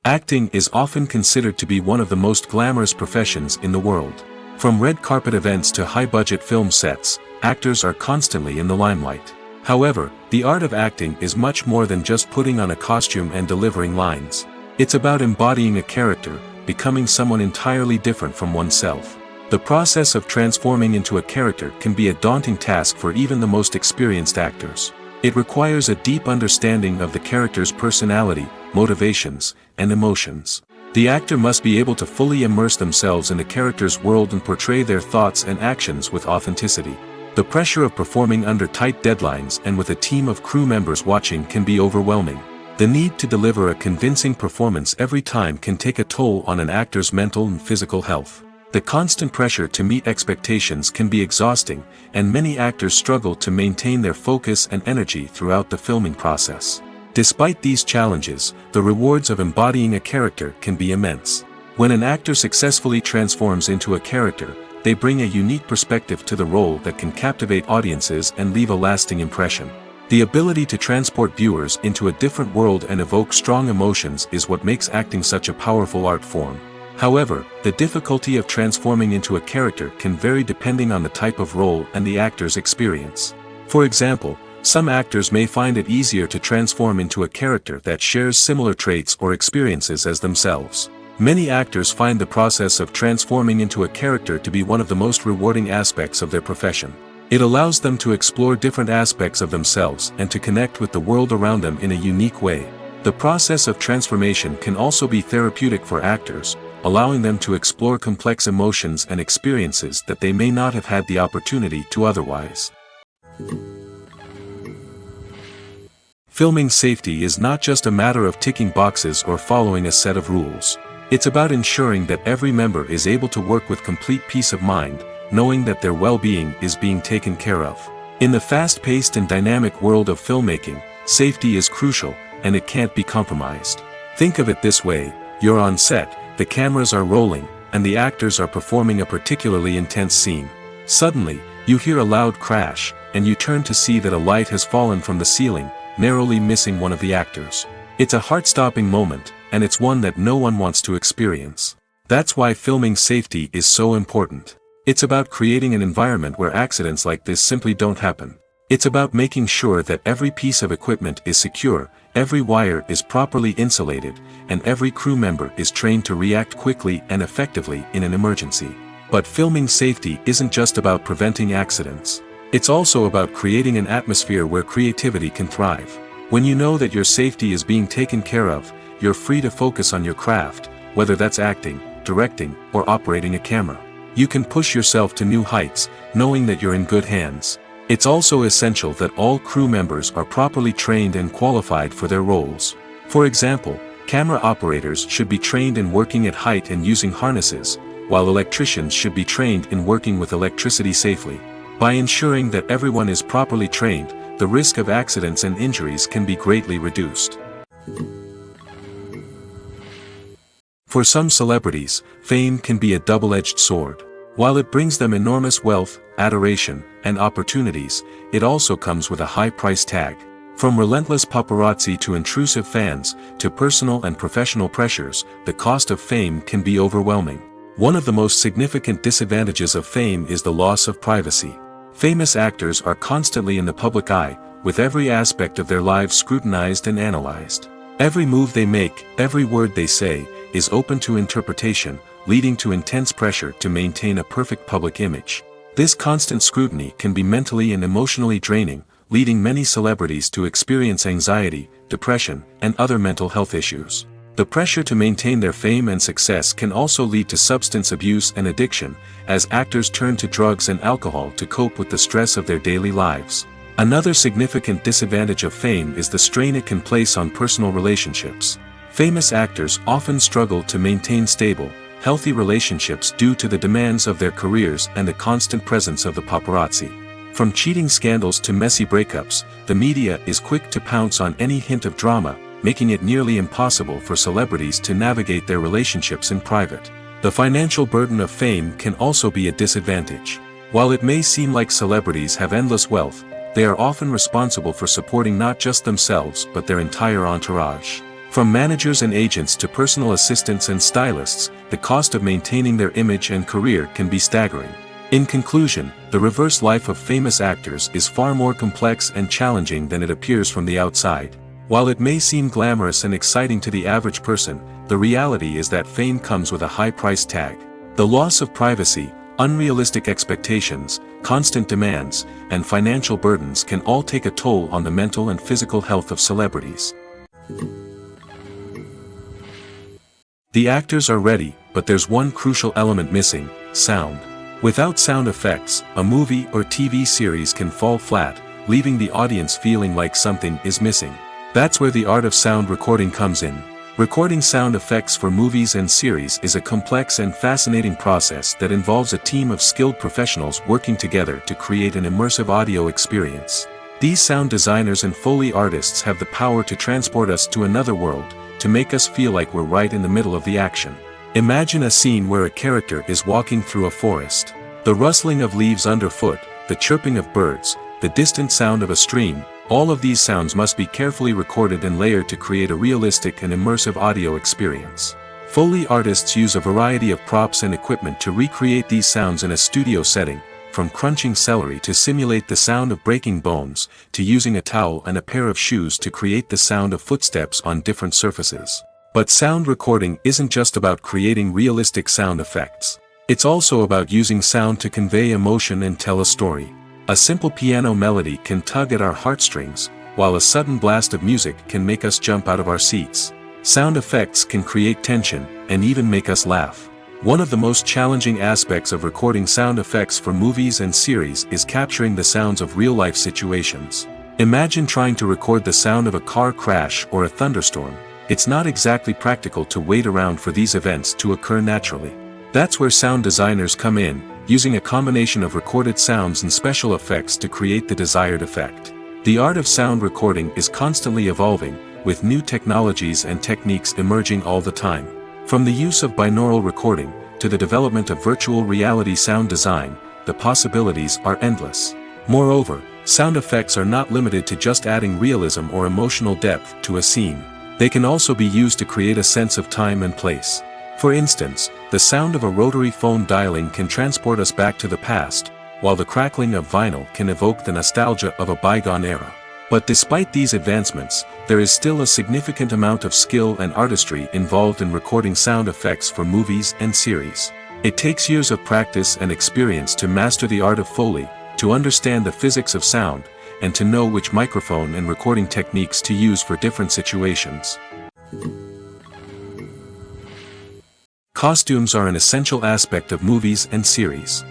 Acting is often considered to be one of the most glamorous professions in the world. From red carpet events to high-budget film sets, actors are constantly in the limelight. However, the art of acting is much more than just putting on a costume and delivering lines. It's about embodying a character, becoming someone entirely different from oneself. The process of transforming into a character can be a daunting task for even the most experienced actors. It requires a deep understanding of the character's personality, motivations, and emotions. The actor must be able to fully immerse themselves in the character's world and portray their thoughts and actions with authenticity. The pressure of performing under tight deadlines and with a team of crew members watching can be overwhelming. The need to deliver a convincing performance every time can take a toll on an actor's mental and physical health. The constant pressure to meet expectations can be exhausting, and many actors struggle to maintain their focus and energy throughout the filming process. Despite these challenges, the rewards of embodying a character can be immense. When an actor successfully transforms into a character, they bring a unique perspective to the role that can captivate audiences and leave a lasting impression. The ability to transport viewers into a different world and evoke strong emotions is what makes acting such a powerful art form. However, the difficulty of transforming into a character can vary depending on the type of role and the actor's experience. For example, some actors may find it easier to transform into a character that shares similar traits or experiences as themselves. Many actors find the process of transforming into a character to be one of the most rewarding aspects of their profession. It allows them to explore different aspects of themselves and to connect with the world around them in a unique way. The process of transformation can also be therapeutic for actors, allowing them to explore complex emotions and experiences that they may not have had the opportunity to otherwise. Filming safety is not just a matter of ticking boxes or following a set of rules. It's about ensuring that every member is able to work with complete peace of mind, knowing that their well-being is being taken care of. In the fast-paced and dynamic world of filmmaking, safety is crucial, and it can't be compromised. Think of it this way: you're on set, the cameras are rolling, and the actors are performing a particularly intense scene. Suddenly, you hear a loud crash, and you turn to see that a light has fallen from the ceiling, narrowly missing one of the actors. It's a heart-stopping moment, and it's one that no one wants to experience. That's why filming safety is so important. It's about creating an environment where accidents like this simply don't happen. It's about making sure that every piece of equipment is secure, every wire is properly insulated, and every crew member is trained to react quickly and effectively in an emergency. But filming safety isn't just about preventing accidents. It's also about creating an atmosphere where creativity can thrive. When you know that your safety is being taken care of, you're free to focus on your craft, whether that's acting, directing, or operating a camera. You can push yourself to new heights, knowing that you're in good hands. It's also essential that all crew members are properly trained and qualified for their roles. For example, camera operators should be trained in working at height and using harnesses, while electricians should be trained in working with electricity safely. By ensuring that everyone is properly trained, the risk of accidents and injuries can be greatly reduced. For some celebrities, fame can be a double-edged sword. While it brings them enormous wealth, adoration, and opportunities, it also comes with a high price tag. From relentless paparazzi to intrusive fans, to personal and professional pressures, the cost of fame can be overwhelming. One of the most significant disadvantages of fame is the loss of privacy. Famous actors are constantly in the public eye, with every aspect of their lives scrutinized and analyzed. Every move they make, every word they say, is open to interpretation, leading to intense pressure to maintain a perfect public image. This constant scrutiny can be mentally and emotionally draining, leading many celebrities to experience anxiety, depression, and other mental health issues. The pressure to maintain their fame and success can also lead to substance abuse and addiction, as actors turn to drugs and alcohol to cope with the stress of their daily lives. Another significant disadvantage of fame is the strain it can place on personal relationships. Famous actors often struggle to maintain stable, healthy relationships due to the demands of their careers and the constant presence of the paparazzi. From cheating scandals to messy breakups, the media is quick to pounce on any hint of drama, making it nearly impossible for celebrities to navigate their relationships in private. The financial burden of fame can also be a disadvantage. While it may seem like celebrities have endless wealth, they are often responsible for supporting not just themselves but their entire entourage. From managers and agents to personal assistants and stylists, the cost of maintaining their image and career can be staggering. In conclusion, the reverse life of famous actors is far more complex and challenging than it appears from the outside. While it may seem glamorous and exciting to the average person, the reality is that fame comes with a high price tag. The loss of privacy, unrealistic expectations, constant demands, and financial burdens can all take a toll on the mental and physical health of celebrities. The actors are ready, but there's one crucial element missing: sound. Without sound effects, a movie or TV series can fall flat, leaving the audience feeling like something is missing. That's where the art of sound recording comes in. Recording sound effects for movies and series is a complex and fascinating process that involves a team of skilled professionals working together to create an immersive audio experience. These sound designers and Foley artists have the power to transport us to another world, to make us feel like we're right in the middle of the action. Imagine a scene where a character is walking through a forest. The rustling of leaves underfoot, the chirping of birds, the distant sound of a stream, all of these sounds must be carefully recorded and layered to create a realistic and immersive audio experience. Foley artists use a variety of props and equipment to recreate these sounds in a studio setting, from crunching celery to simulate the sound of breaking bones, to using a towel and a pair of shoes to create the sound of footsteps on different surfaces. But sound recording isn't just about creating realistic sound effects. It's also about using sound to convey emotion and tell a story. A simple piano melody can tug at our heartstrings, while a sudden blast of music can make us jump out of our seats. Sound effects can create tension, and even make us laugh. One of the most challenging aspects of recording sound effects for movies and series is capturing the sounds of real-life situations. Imagine trying to record the sound of a car crash or a thunderstorm. It's not exactly practical to wait around for these events to occur naturally. That's where sound designers come in, using a combination of recorded sounds and special effects to create the desired effect. The art of sound recording is constantly evolving, with new technologies and techniques emerging all the time. From the use of binaural recording, to the development of virtual reality sound design, the possibilities are endless. Moreover, sound effects are not limited to just adding realism or emotional depth to a scene. They can also be used to create a sense of time and place. For instance, the sound of a rotary phone dialing can transport us back to the past, while the crackling of vinyl can evoke the nostalgia of a bygone era. But despite these advancements, there is still a significant amount of skill and artistry involved in recording sound effects for movies and series. It takes years of practice and experience to master the art of Foley, to understand the physics of sound, and to know which microphone and recording techniques to use for different situations. Costumes are an essential aspect of movies and series.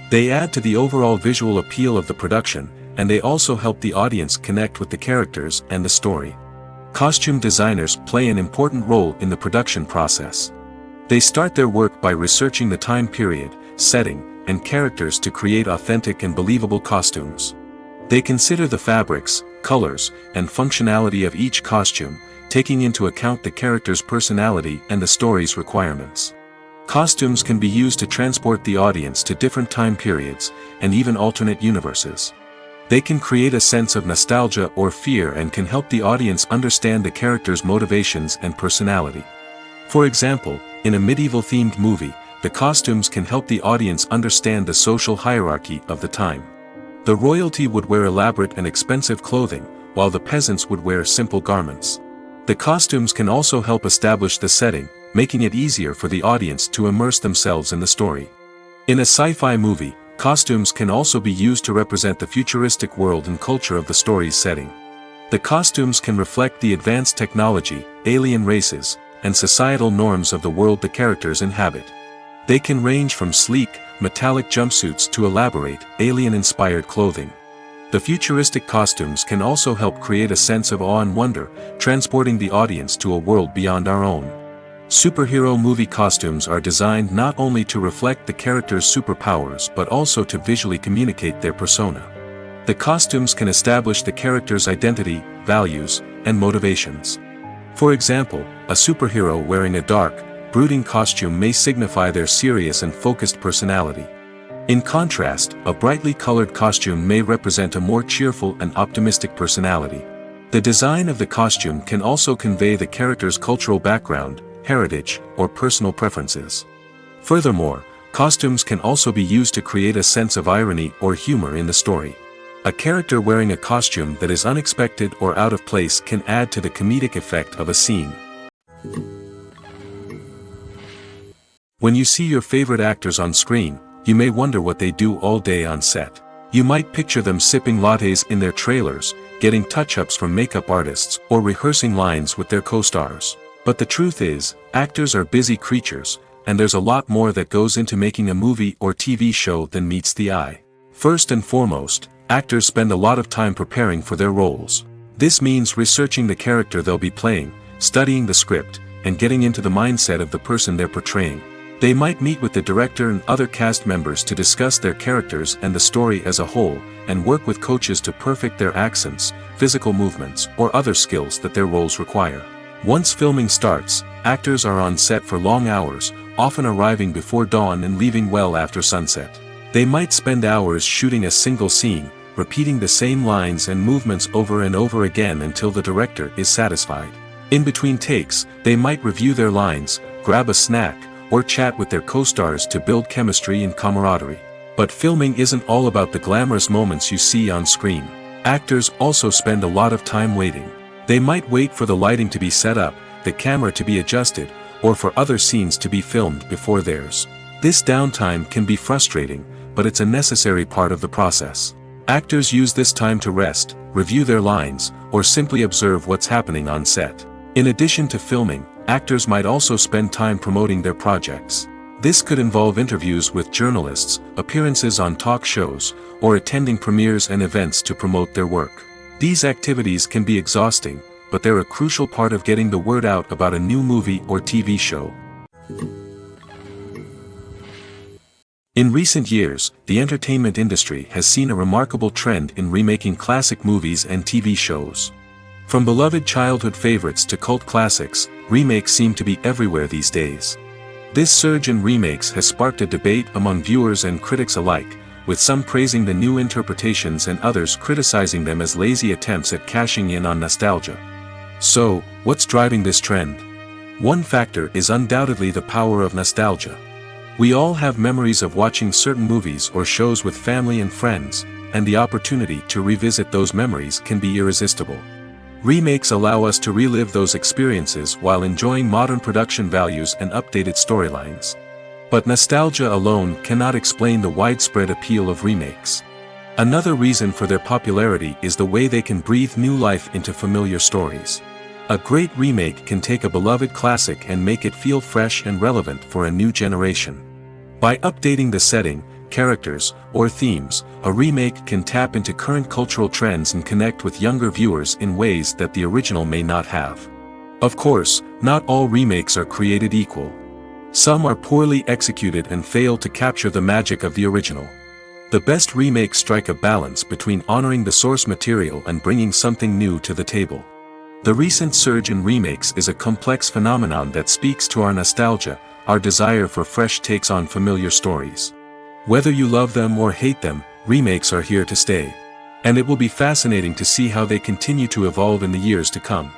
They add to the overall visual appeal of the production, and they also help the audience connect with the characters and the story. Costume designers play an important role in the production process. They start their work by researching the time period, setting, and characters to create authentic and believable costumes. They consider the fabrics, colors, and functionality of each costume, taking into account the character's personality and the story's requirements. Costumes can be used to transport the audience to different time periods, and even alternate universes. They can create a sense of nostalgia or fear and can help the audience understand the character's motivations and personality. For example, in a medieval-themed movie, the costumes can help the audience understand the social hierarchy of the time. The royalty would wear elaborate and expensive clothing, while the peasants would wear simple garments. The costumes can also help establish the setting, making it easier for the audience to immerse themselves in the story. In a sci-fi movie, costumes can also be used to represent the futuristic world and culture of the story's setting. The costumes can reflect the advanced technology, alien races, and societal norms of the world the characters inhabit. They can range from sleek, metallic jumpsuits to elaborate, alien-inspired clothing. The futuristic costumes can also help create a sense of awe and wonder, transporting the audience to a world beyond our own. Superhero movie costumes are designed not only to reflect the character's superpowers but also to visually communicate their persona. The costumes can establish the character's identity, values, and motivations. For example, a superhero wearing a dark, brooding costume may signify their serious and focused personality. In contrast, a brightly colored costume may represent a more cheerful and optimistic personality. The design of the costume can also convey the character's cultural background, heritage, or personal preferences. Furthermore, costumes can also be used to create a sense of irony or humor in the story. A character wearing a costume that is unexpected or out of place can add to the comedic effect of a scene. When you see your favorite actors on screen, you may wonder what they do all day on set. You might picture them sipping lattes in their trailers, getting touch-ups from makeup artists, or rehearsing lines with their co-stars. But the truth is, actors are busy creatures, and there's a lot more that goes into making a movie or TV show than meets the eye. First and foremost, actors spend a lot of time preparing for their roles. This means researching the character they'll be playing, studying the script, and getting into the mindset of the person they're portraying. They might meet with the director and other cast members to discuss their characters and the story as a whole, and work with coaches to perfect their accents, physical movements, or other skills that their roles require. Once filming starts, actors are on set for long hours, often arriving before dawn and leaving well after sunset. They might spend hours shooting a single scene, repeating the same lines and movements over and over again until the director is satisfied. In between takes, they might review their lines, grab a snack, or chat with their co-stars to build chemistry and camaraderie. But filming isn't all about the glamorous moments you see on screen. Actors also spend a lot of time waiting. They might wait for the lighting to be set up, the camera to be adjusted, or for other scenes to be filmed before theirs. This downtime can be frustrating, but it's a necessary part of the process. Actors use this time to rest, review their lines, or simply observe what's happening on set. In addition to filming, actors might also spend time promoting their projects. This could involve interviews with journalists, appearances on talk shows, or attending premieres and events to promote their work. These activities can be exhausting, but they're a crucial part of getting the word out about a new movie or TV show. In recent years, the entertainment industry has seen a remarkable trend in remaking classic movies and TV shows. From beloved childhood favorites to cult classics, remakes seem to be everywhere these days. This surge in remakes has sparked a debate among viewers and critics alike, with some praising the new interpretations and others criticizing them as lazy attempts at cashing in on nostalgia. So, what's driving this trend? One factor is undoubtedly the power of nostalgia. We all have memories of watching certain movies or shows with family and friends, and the opportunity to revisit those memories can be irresistible. Remakes allow us to relive those experiences while enjoying modern production values and updated storylines. But nostalgia alone cannot explain the widespread appeal of remakes. Another reason for their popularity is the way they can breathe new life into familiar stories. A great remake can take a beloved classic and make it feel fresh and relevant for a new generation. By updating the setting, characters, or themes, a remake can tap into current cultural trends and connect with younger viewers in ways that the original may not have. Of course, not all remakes are created equal. Some are poorly executed and fail to capture the magic of the original. The best remakes strike a balance between honoring the source material and bringing something new to the table. The recent surge in remakes is a complex phenomenon that speaks to our nostalgia, our desire for fresh takes on familiar stories. Whether you love them or hate them, remakes are here to stay. And it will be fascinating to see how they continue to evolve in the years to come.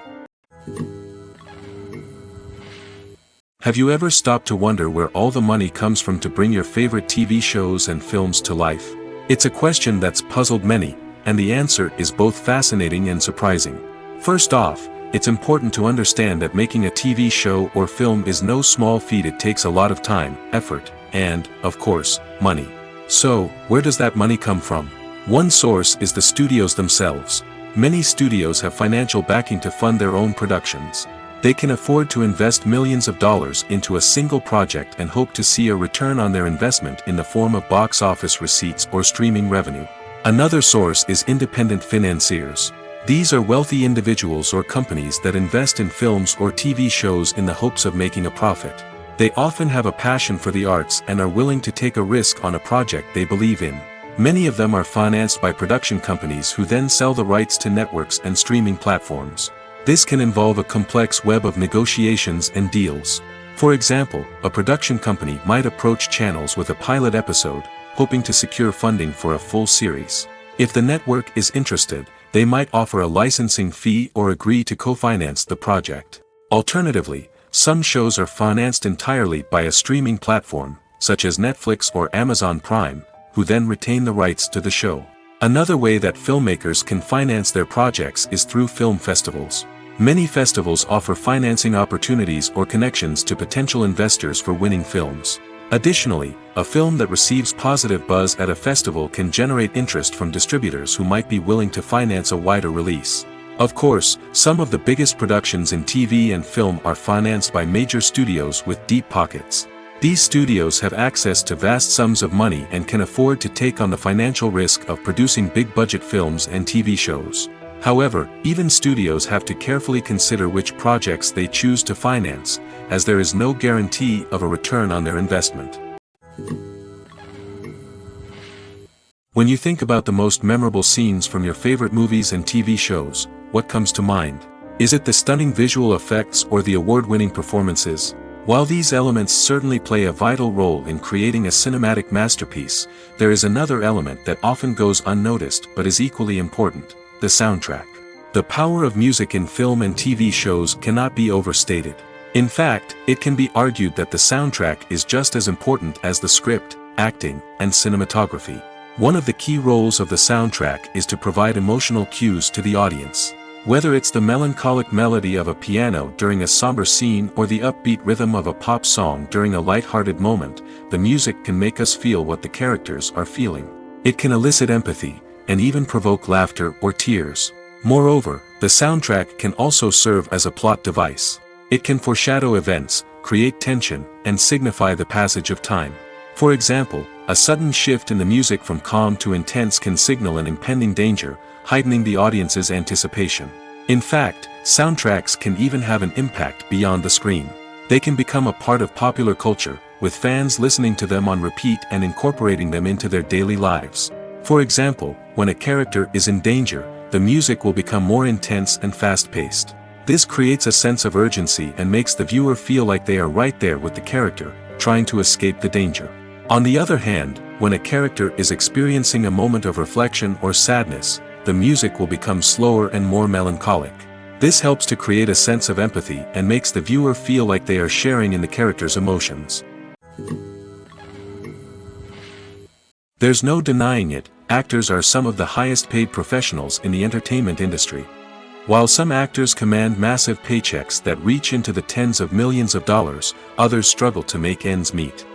Have you ever stopped to wonder where all the money comes from to bring your favorite TV shows and films to life? It's a question that's puzzled many, and the answer is both fascinating and surprising. First off, it's important to understand that making a TV show or film is no small feat. It takes a lot of time, effort, and, of course, money. So, where does that money come from? One source is the studios themselves. Many studios have financial backing to fund their own productions. They can afford to invest millions of dollars into a single project and hope to see a return on their investment in the form of box office receipts or streaming revenue. Another source is independent financiers. These are wealthy individuals or companies that invest in films or TV shows in the hopes of making a profit. They often have a passion for the arts and are willing to take a risk on a project they believe in. Many of them are financed by production companies who then sell the rights to networks and streaming platforms. This can involve a complex web of negotiations and deals. For example, a production company might approach channels with a pilot episode, hoping to secure funding for a full series. If the network is interested, they might offer a licensing fee or agree to co-finance the project. Alternatively, some shows are financed entirely by a streaming platform, such as Netflix or Amazon Prime, who then retain the rights to the show. Another way that filmmakers can finance their projects is through film festivals. Many festivals offer financing opportunities or connections to potential investors for winning films. Additionally, a film that receives positive buzz at a festival can generate interest from distributors who might be willing to finance a wider release. Of course, some of the biggest productions in TV and film are financed by major studios with deep pockets. These studios have access to vast sums of money and can afford to take on the financial risk of producing big-budget films and TV shows. However, even studios have to carefully consider which projects they choose to finance, as there is no guarantee of a return on their investment. When you think about the most memorable scenes from your favorite movies and TV shows, what comes to mind? Is it the stunning visual effects or the award-winning performances? While these elements certainly play a vital role in creating a cinematic masterpiece, there is another element that often goes unnoticed but is equally important: the soundtrack. The power of music in film and TV shows cannot be overstated. In fact, it can be argued that the soundtrack is just as important as the script, acting, and cinematography. One of the key roles of the soundtrack is to provide emotional cues to the audience. Whether it's the melancholic melody of a piano during a somber scene or the upbeat rhythm of a pop song during a light-hearted moment, the music can make us feel what the characters are feeling. It can elicit empathy, and even provoke laughter or tears. Moreover, the soundtrack can also serve as a plot device. It can foreshadow events, create tension, and signify the passage of time. For example, a sudden shift in the music from calm to intense can signal an impending danger, heightening the audience's anticipation. In fact, soundtracks can even have an impact beyond the screen. They can become a part of popular culture, with fans listening to them on repeat and incorporating them into their daily lives. For example, when a character is in danger, the music will become more intense and fast-paced. This creates a sense of urgency and makes the viewer feel like they are right there with the character, trying to escape the danger. On the other hand, when a character is experiencing a moment of reflection or sadness, the music will become slower and more melancholic. This helps to create a sense of empathy and makes the viewer feel like they are sharing in the character's emotions. There's no denying it, actors are some of the highest paid professionals in the entertainment industry. While some actors command massive paychecks that reach into the tens of millions of dollars, others struggle to make ends meet.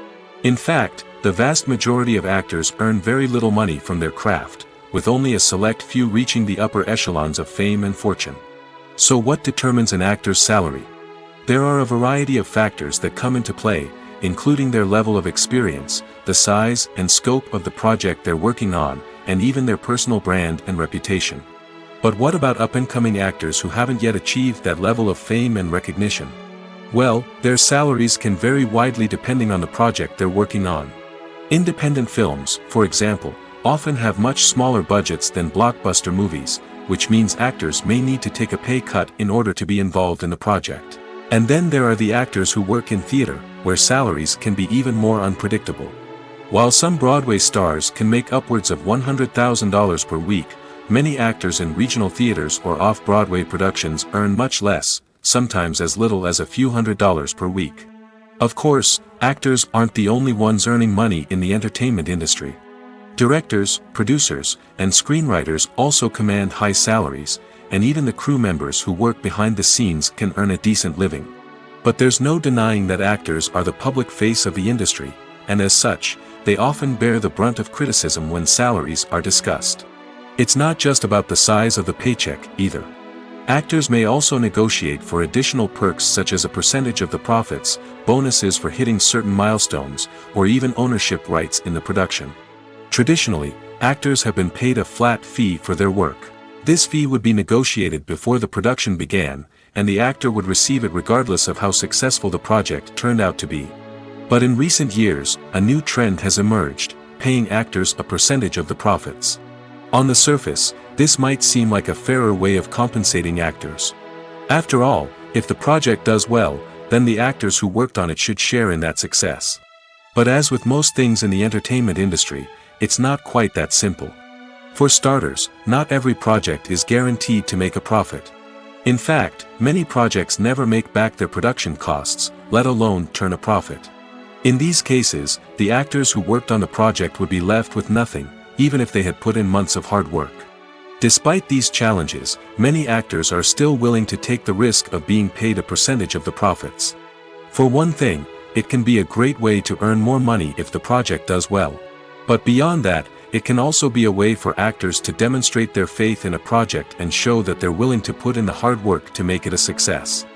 In fact, the vast majority of actors earn very little money from their craft, with only a select few reaching the upper echelons of fame and fortune. So what determines an actor's salary? There are a variety of factors that come into play, including their level of experience, the size and scope of the project they're working on, and even their personal brand and reputation. But what about up-and-coming actors who haven't yet achieved that level of fame and recognition? Well, their salaries can vary widely depending on the project they're working on. Independent films, for example, often have much smaller budgets than blockbuster movies, which means actors may need to take a pay cut in order to be involved in the project. And then there are the actors who work in theater, where salaries can be even more unpredictable. While some Broadway stars can make upwards of $100,000 per week, many actors in regional theaters or off-Broadway productions earn much less, sometimes as little as a few $100s per week. Of course, actors aren't the only ones earning money in the entertainment industry. Directors, producers, and screenwriters also command high salaries, and even the crew members who work behind the scenes can earn a decent living. But there's no denying that actors are the public face of the industry, and as such, they often bear the brunt of criticism when salaries are discussed. It's not just about the size of the paycheck, either. Actors may also negotiate for additional perks such as a percentage of the profits, bonuses for hitting certain milestones, or even ownership rights in the production. Traditionally, actors have been paid a flat fee for their work. This fee would be negotiated before the production began, and the actor would receive it regardless of how successful the project turned out to be. But in recent years, a new trend has emerged, paying actors a percentage of the profits. On the surface, this might seem like a fairer way of compensating actors. After all, if the project does well, then the actors who worked on it should share in that success. But as with most things in the entertainment industry, it's not quite that simple. For starters, not every project is guaranteed to make a profit. In fact, many projects never make back their production costs, let alone turn a profit. In these cases, the actors who worked on the project would be left with nothing, even if they had put in months of hard work. Despite these challenges, many actors are still willing to take the risk of being paid a percentage of the profits. For one thing, it can be a great way to earn more money if the project does well. But beyond that, it can also be a way for actors to demonstrate their faith in a project and show that they're willing to put in the hard work to make it a success.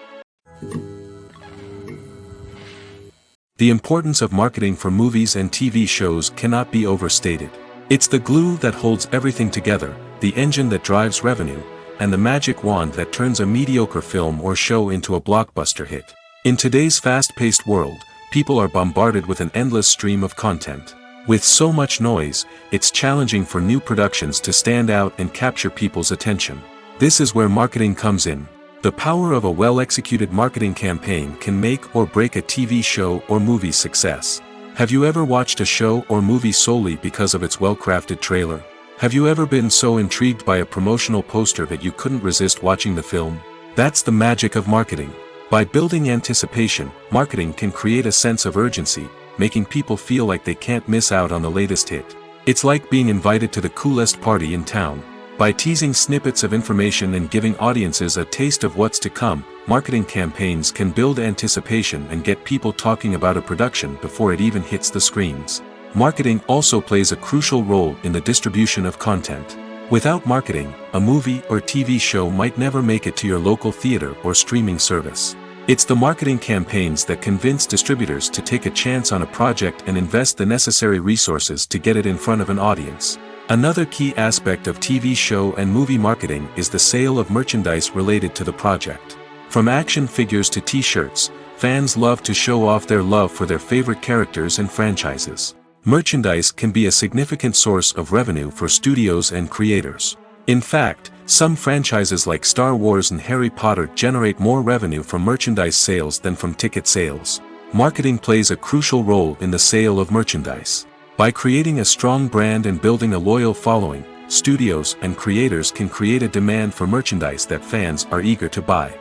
The importance of marketing for movies and TV shows cannot be overstated. It's the glue that holds everything together, the engine that drives revenue, and the magic wand that turns a mediocre film or show into a blockbuster hit. In today's fast-paced world, people are bombarded with an endless stream of content. With so much noise, it's challenging for new productions to stand out and capture people's attention. This is where marketing comes in. The power of a well-executed marketing campaign can make or break a TV show or movie's success. Have you ever watched a show or movie solely because of its well-crafted trailer? Have you ever been so intrigued by a promotional poster that you couldn't resist watching the film? That's the magic of marketing. By building anticipation, marketing can create a sense of urgency, making people feel like they can't miss out on the latest hit. It's like being invited to the coolest party in town. By teasing snippets of information and giving audiences a taste of what's to come, marketing campaigns can build anticipation and get people talking about a production before it even hits the screens. Marketing also plays a crucial role in the distribution of content. Without marketing, a movie or TV show might never make it to your local theater or streaming service. It's the marketing campaigns that convince distributors to take a chance on a project and invest the necessary resources to get it in front of an audience. Another key aspect of TV show and movie marketing is the sale of merchandise related to the project. From action figures to t-shirts, fans love to show off their love for their favorite characters and franchises. Merchandise can be a significant source of revenue for studios and creators. In fact, some franchises like Star Wars and Harry Potter generate more revenue from merchandise sales than from ticket sales. Marketing plays a crucial role in the sale of merchandise. By creating a strong brand and building a loyal following, studios and creators can create a demand for merchandise that fans are eager to buy.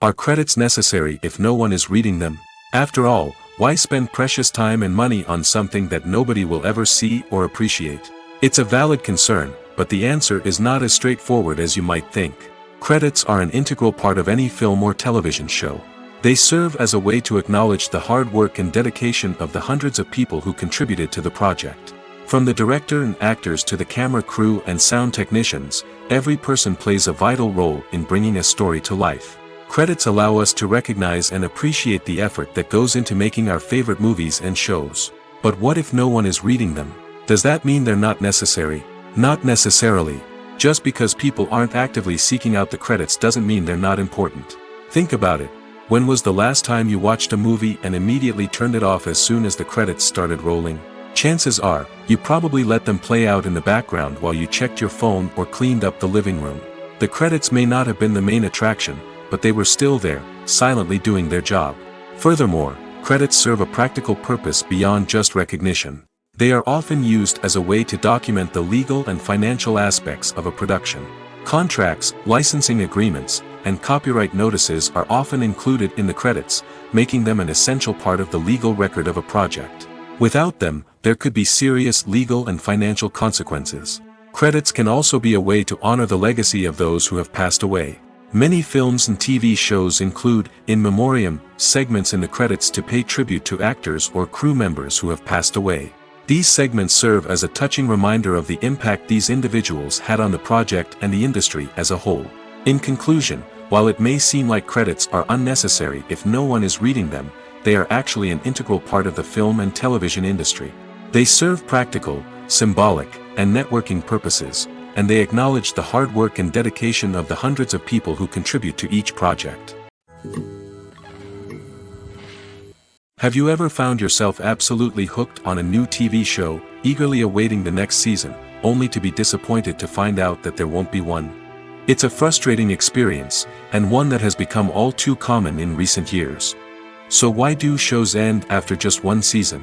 Are credits necessary if no one is reading them? After all, why spend precious time and money on something that nobody will ever see or appreciate? It's a valid concern, but the answer is not as straightforward as you might think. Credits are an integral part of any film or television show. They serve as a way to acknowledge the hard work and dedication of the hundreds of people who contributed to the project. From the director and actors to the camera crew and sound technicians, every person plays a vital role in bringing a story to life. Credits allow us to recognize and appreciate the effort that goes into making our favorite movies and shows. But what if no one is reading them? Does that mean they're not necessary? Not necessarily. Just because people aren't actively seeking out the credits doesn't mean they're not important. Think about it. When was the last time you watched a movie and immediately turned it off as soon as the credits started rolling? Chances are, you probably let them play out in the background while you checked your phone or cleaned up the living room. The credits may not have been the main attraction, but they were still there, silently doing their job. Furthermore, credits serve a practical purpose beyond just recognition. They are often used as a way to document the legal and financial aspects of a production. Contracts, licensing agreements, and copyright notices are often included in the credits, making them an essential part of the legal record of a project. Without them, there could be serious legal and financial consequences. Credits can also be a way to honor the legacy of those who have passed away. Many films and TV shows include, in memoriam, segments in the credits to pay tribute to actors or crew members who have passed away. These segments serve as a touching reminder of the impact these individuals had on the project and the industry as a whole. In conclusion, while it may seem like credits are unnecessary if no one is reading them, they are actually an integral part of the film and television industry. They serve practical, symbolic, and networking purposes, and they acknowledge the hard work and dedication of the hundreds of people who contribute to each project. Have you ever found yourself absolutely hooked on a new TV show, eagerly awaiting the next season, only to be disappointed to find out that there won't be one? It's a frustrating experience, and one that has become all too common in recent years. So why do shows end after just one season?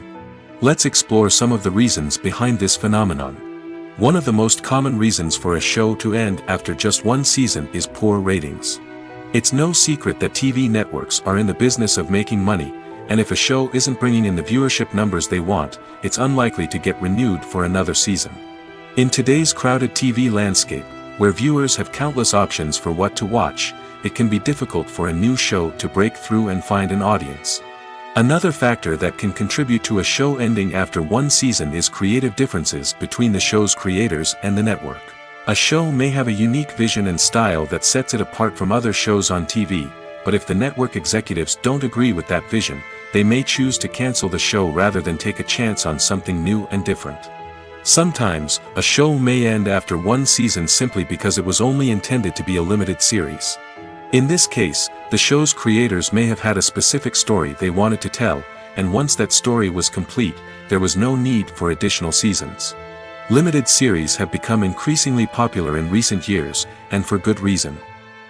Let's explore some of the reasons behind this phenomenon. One of the most common reasons for a show to end after just one season is poor ratings. It's no secret that TV networks are in the business of making money, and if a show isn't bringing in the viewership numbers they want, it's unlikely to get renewed for another season. In today's crowded TV landscape, where viewers have countless options for what to watch, it can be difficult for a new show to break through and find an audience. Another factor that can contribute to a show ending after one season is creative differences between the show's creators and the network. A show may have a unique vision and style that sets it apart from other shows on TV, but if the network executives don't agree with that vision, they may choose to cancel the show rather than take a chance on something new and different. Sometimes, a show may end after one season simply because it was only intended to be a limited series. In this case, the show's creators may have had a specific story they wanted to tell, and once that story was complete, there was no need for additional seasons. Limited series have become increasingly popular in recent years, and for good reason.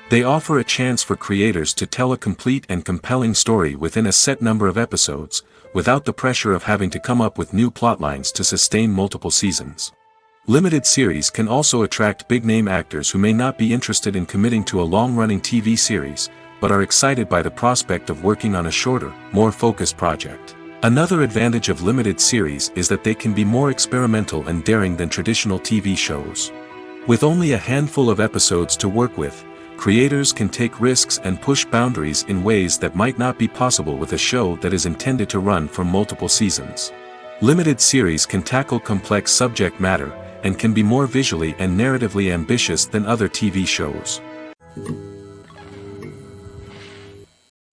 They offer a chance for creators to tell a complete and compelling story within a set number of episodes, without the pressure of having to come up with new plotlines to sustain multiple seasons. Limited series can also attract big-name actors who may not be interested in committing to a long-running TV series, but are excited by the prospect of working on a shorter, more focused project. Another advantage of limited series is that they can be more experimental and daring than traditional TV shows. With only a handful of episodes to work with, creators can take risks and push boundaries in ways that might not be possible with a show that is intended to run for multiple seasons. Limited series can tackle complex subject matter, and can be more visually and narratively ambitious than other TV shows.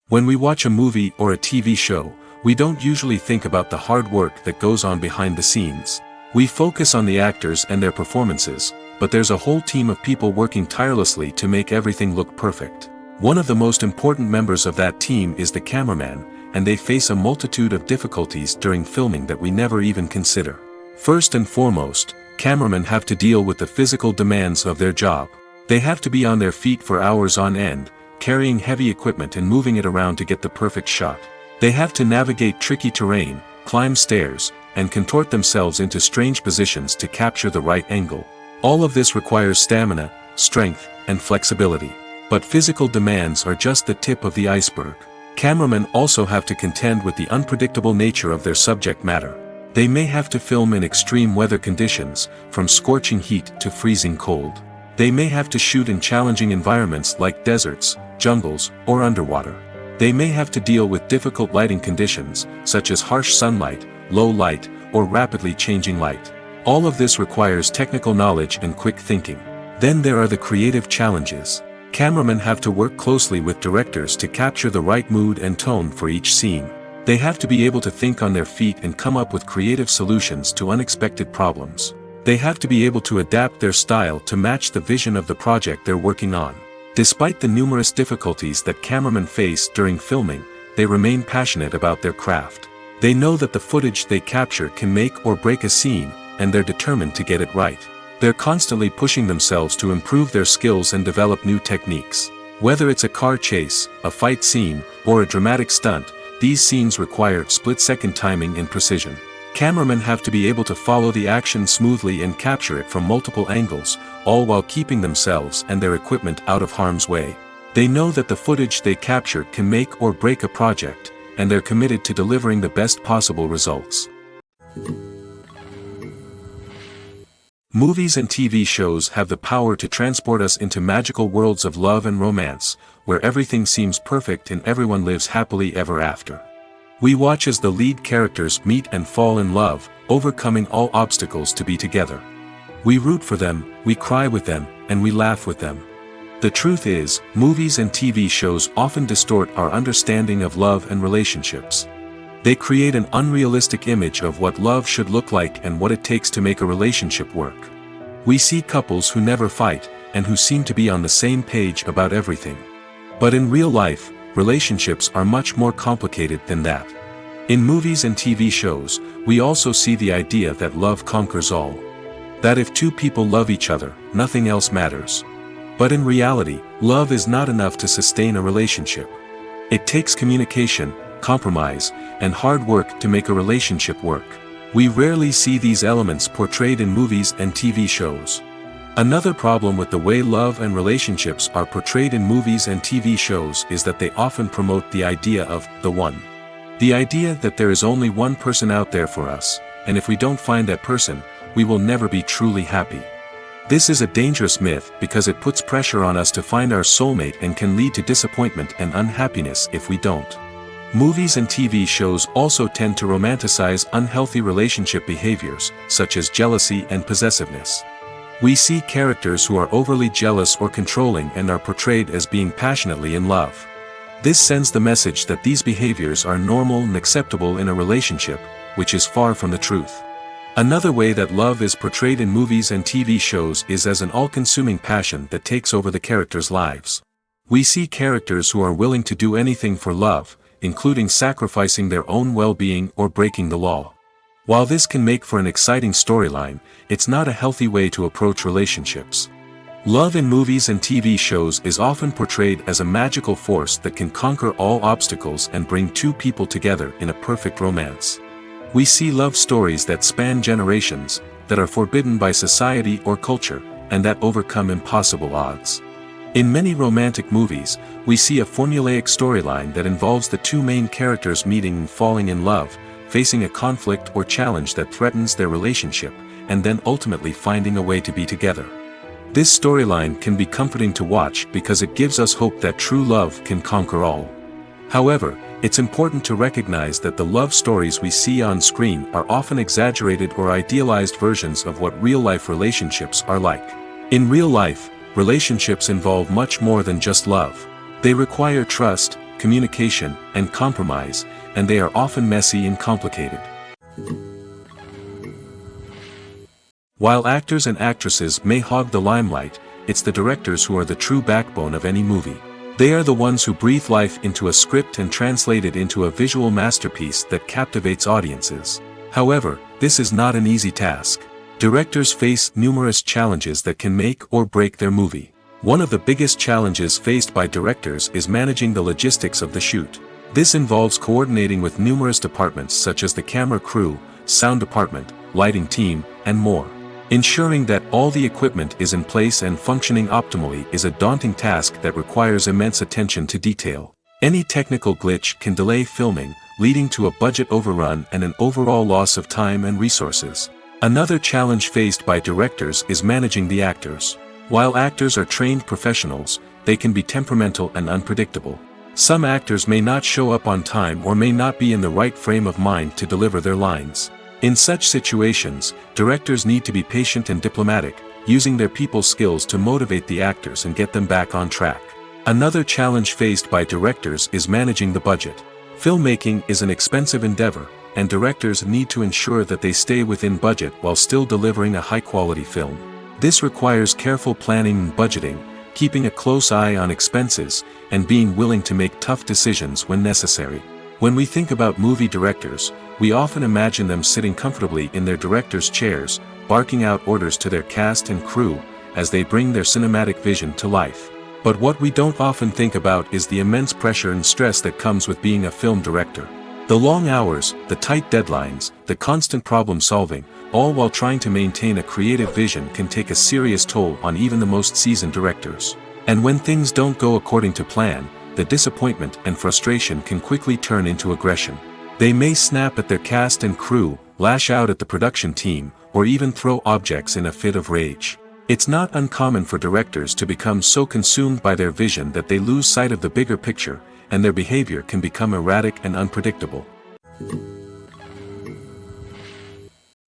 When we watch a movie or a TV show, we don't usually think about the hard work that goes on behind the scenes. We focus on the actors and their performances, but there's a whole team of people working tirelessly to make everything look perfect. One of the most important members of that team is the cameraman, and they face a multitude of difficulties during filming that we never even consider. First and foremost, cameramen have to deal with the physical demands of their job. They have to be on their feet for hours on end, carrying heavy equipment and moving it around to get the perfect shot. They have to navigate tricky terrain, climb stairs, and contort themselves into strange positions to capture the right angle. All of this requires stamina, strength, and flexibility. But physical demands are just the tip of the iceberg. Cameramen also have to contend with the unpredictable nature of their subject matter. They may have to film in extreme weather conditions, from scorching heat to freezing cold. They may have to shoot in challenging environments like deserts, jungles, or underwater. They may have to deal with difficult lighting conditions, such as harsh sunlight, low light, or rapidly changing light. All of this requires technical knowledge and quick thinking. Then there are the creative challenges. Cameramen have to work closely with directors to capture the right mood and tone for each scene. They have to be able to think on their feet and come up with creative solutions to unexpected problems. They have to be able to adapt their style to match the vision of the project they're working on. Despite the numerous difficulties that cameramen face during filming, they remain passionate about their craft. They know that the footage they capture can make or break a scene, and they're determined to get it right. They're constantly pushing themselves to improve their skills and develop new techniques. Whether it's a car chase, a fight scene, or a dramatic stunt, these scenes require split-second timing and precision. Cameramen have to be able to follow the action smoothly and capture it from multiple angles, all while keeping themselves and their equipment out of harm's way. They know that the footage they capture can make or break a project, and they're committed to delivering the best possible results. Movies and TV shows have the power to transport us into magical worlds of love and romance, where everything seems perfect and everyone lives happily ever after. We watch as the lead characters meet and fall in love, overcoming all obstacles to be together. We root for them, we cry with them, and we laugh with them. The truth is, movies and TV shows often distort our understanding of love and relationships. They create an unrealistic image of what love should look like and what it takes to make a relationship work. We see couples who never fight, and who seem to be on the same page about everything. But in real life, relationships are much more complicated than that. In movies and TV shows, we also see the idea that love conquers all. That if two people love each other, nothing else matters. But in reality, love is not enough to sustain a relationship. It takes communication, compromise, and hard work to make a relationship work. We rarely see these elements portrayed in movies and TV shows. Another problem with the way love and relationships are portrayed in movies and TV shows is that they often promote the idea of the one. The idea that there is only one person out there for us, and if we don't find that person, we will never be truly happy. This is a dangerous myth because it puts pressure on us to find our soulmate and can lead to disappointment and unhappiness if we don't. Movies and TV shows also tend to romanticize unhealthy relationship behaviors, such as jealousy and possessiveness. We see characters who are overly jealous or controlling and are portrayed as being passionately in love. This sends the message that these behaviors are normal and acceptable in a relationship, which is far from the truth. Another way that love is portrayed in movies and TV shows is as an all-consuming passion that takes over the characters' lives. We see characters who are willing to do anything for love, including sacrificing their own well-being or breaking the law. While this can make for an exciting storyline, it's not a healthy way to approach relationships. Love in movies and TV shows is often portrayed as a magical force that can conquer all obstacles and bring two people together in a perfect romance. We see love stories that span generations, that are forbidden by society or culture, and that overcome impossible odds. In many romantic movies, we see a formulaic storyline that involves the two main characters meeting and falling in love, facing a conflict or challenge that threatens their relationship, and then ultimately finding a way to be together. This storyline can be comforting to watch because it gives us hope that true love can conquer all. However, it's important to recognize that the love stories we see on screen are often exaggerated or idealized versions of what real-life relationships are like. In real life, relationships involve much more than just love. They require trust, communication, and compromise, and they are often messy and complicated. While actors and actresses may hog the limelight, it's the directors who are the true backbone of any movie. They are the ones who breathe life into a script and translate it into a visual masterpiece that captivates audiences. However, this is not an easy task. Directors face numerous challenges that can make or break their movie. One of the biggest challenges faced by directors is managing the logistics of the shoot. This involves coordinating with numerous departments such as the camera crew, sound department, lighting team, and more. Ensuring that all the equipment is in place and functioning optimally is a daunting task that requires immense attention to detail. Any technical glitch can delay filming, leading to a budget overrun and an overall loss of time and resources. Another challenge faced by directors is managing the actors. While actors are trained professionals, they can be temperamental and unpredictable. Some actors may not show up on time or may not be in the right frame of mind to deliver their lines. In such situations, directors need to be patient and diplomatic, using their people skills to motivate the actors and get them back on track. Another challenge faced by directors is managing the budget. Filmmaking is an expensive endeavor, and directors need to ensure that they stay within budget while still delivering a high-quality film. This requires careful planning and budgeting, keeping a close eye on expenses, and being willing to make tough decisions when necessary. When we think about movie directors, we often imagine them sitting comfortably in their director's chairs, barking out orders to their cast and crew, as they bring their cinematic vision to life. But what we don't often think about is the immense pressure and stress that comes with being a film director. The long hours, the tight deadlines, the constant problem-solving, all while trying to maintain a creative vision can take a serious toll on even the most seasoned directors. And when things don't go according to plan, the disappointment and frustration can quickly turn into aggression. They may snap at their cast and crew, lash out at the production team, or even throw objects in a fit of rage. It's not uncommon for directors to become so consumed by their vision that they lose sight of the bigger picture, and their behavior can become erratic and unpredictable.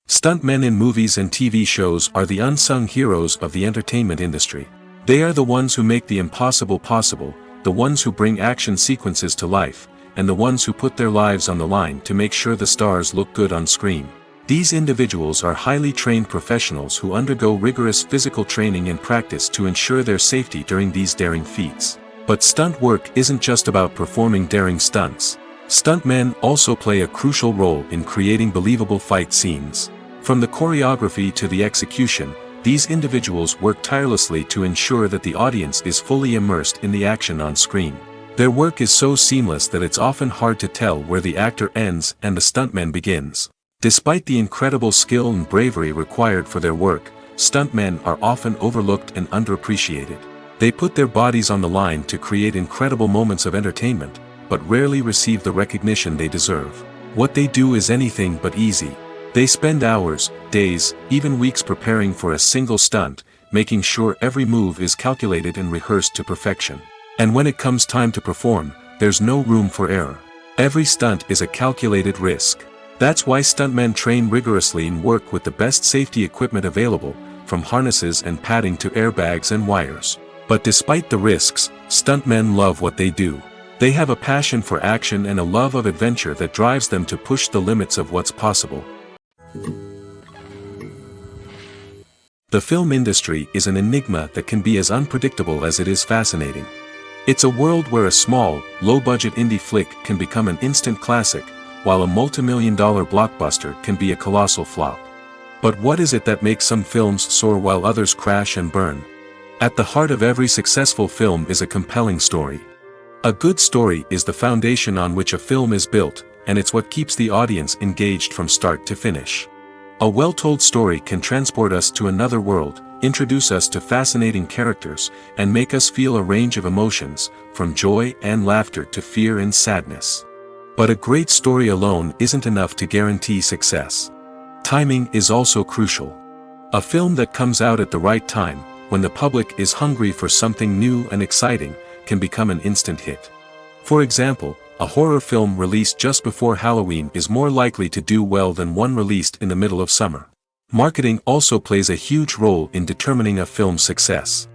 Stuntmen in movies and TV shows are the unsung heroes of the entertainment industry. They are the ones who make the impossible possible, the ones who bring action sequences to life, and the ones who put their lives on the line to make sure the stars look good on screen. These individuals are highly trained professionals who undergo rigorous physical training and practice to ensure their safety during these daring feats. But stunt work isn't just about performing daring stunts. Stuntmen also play a crucial role in creating believable fight scenes. From the choreography to the execution, these individuals work tirelessly to ensure that the audience is fully immersed in the action on screen. Their work is so seamless that it's often hard to tell where the actor ends and the stuntman begins. Despite the incredible skill and bravery required for their work, stuntmen are often overlooked and underappreciated. They put their bodies on the line to create incredible moments of entertainment, but rarely receive the recognition they deserve. What they do is anything but easy. They spend hours, days, even weeks preparing for a single stunt, making sure every move is calculated and rehearsed to perfection. And when it comes time to perform, there's no room for error. Every stunt is a calculated risk. That's why stuntmen train rigorously and work with the best safety equipment available, from harnesses and padding to airbags and wires. But despite the risks, stuntmen love what they do. They have a passion for action and a love of adventure that drives them to push the limits of what's possible. The film industry is an enigma that can be as unpredictable as it is fascinating. It's a world where a small, low-budget indie flick can become an instant classic, while a multi-million-dollar blockbuster can be a colossal flop. But what is it that makes some films soar while others crash and burn? At the heart of every successful film is a compelling story. A good story is the foundation on which a film is built, and it's what keeps the audience engaged from start to finish. A well-told story can transport us to another world, introduce us to fascinating characters, and make us feel a range of emotions, from joy and laughter to fear and sadness. But a great story alone isn't enough to guarantee success. Timing is also crucial. A film that comes out at the right time, when the public is hungry for something new and exciting, can become an instant hit. For example, a horror film released just before Halloween is more likely to do well than one released in the middle of summer. Marketing also plays a huge role in determining a film's success.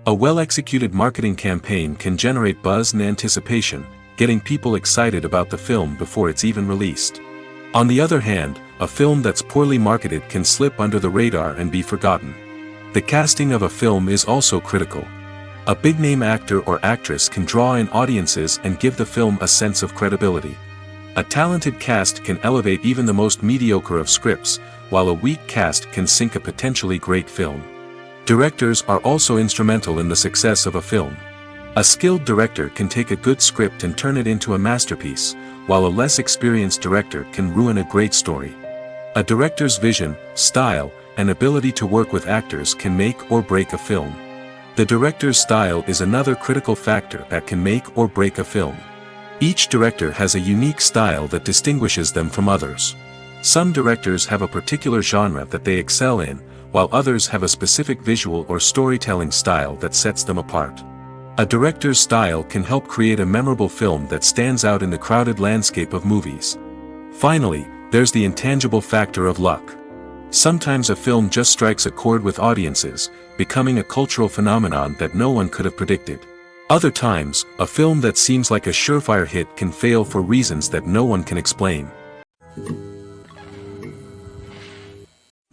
A well-executed marketing campaign can generate buzz and anticipation, getting people excited about the film before it's even released. On the other hand, a film that's poorly marketed can slip under the radar and be forgotten. The casting of a film is also critical. A big-name actor or actress can draw in audiences and give the film a sense of credibility. A talented cast can elevate even the most mediocre of scripts, while a weak cast can sink a potentially great film. Directors are also instrumental in the success of a film. A skilled director can take a good script and turn it into a masterpiece, while a less experienced director can ruin a great story. A director's vision, style, and ability to work with actors can make or break a film. The director's style is another critical factor that can make or break a film. Each director has a unique style that distinguishes them from others. Some directors have a particular genre that they excel in, while others have a specific visual or storytelling style that sets them apart. A director's style can help create a memorable film that stands out in the crowded landscape of movies. Finally, there's the intangible factor of luck. Sometimes a film just strikes a chord with audiences, becoming a cultural phenomenon that no one could have predicted. Other times, a film that seems like a surefire hit can fail for reasons that no one can explain.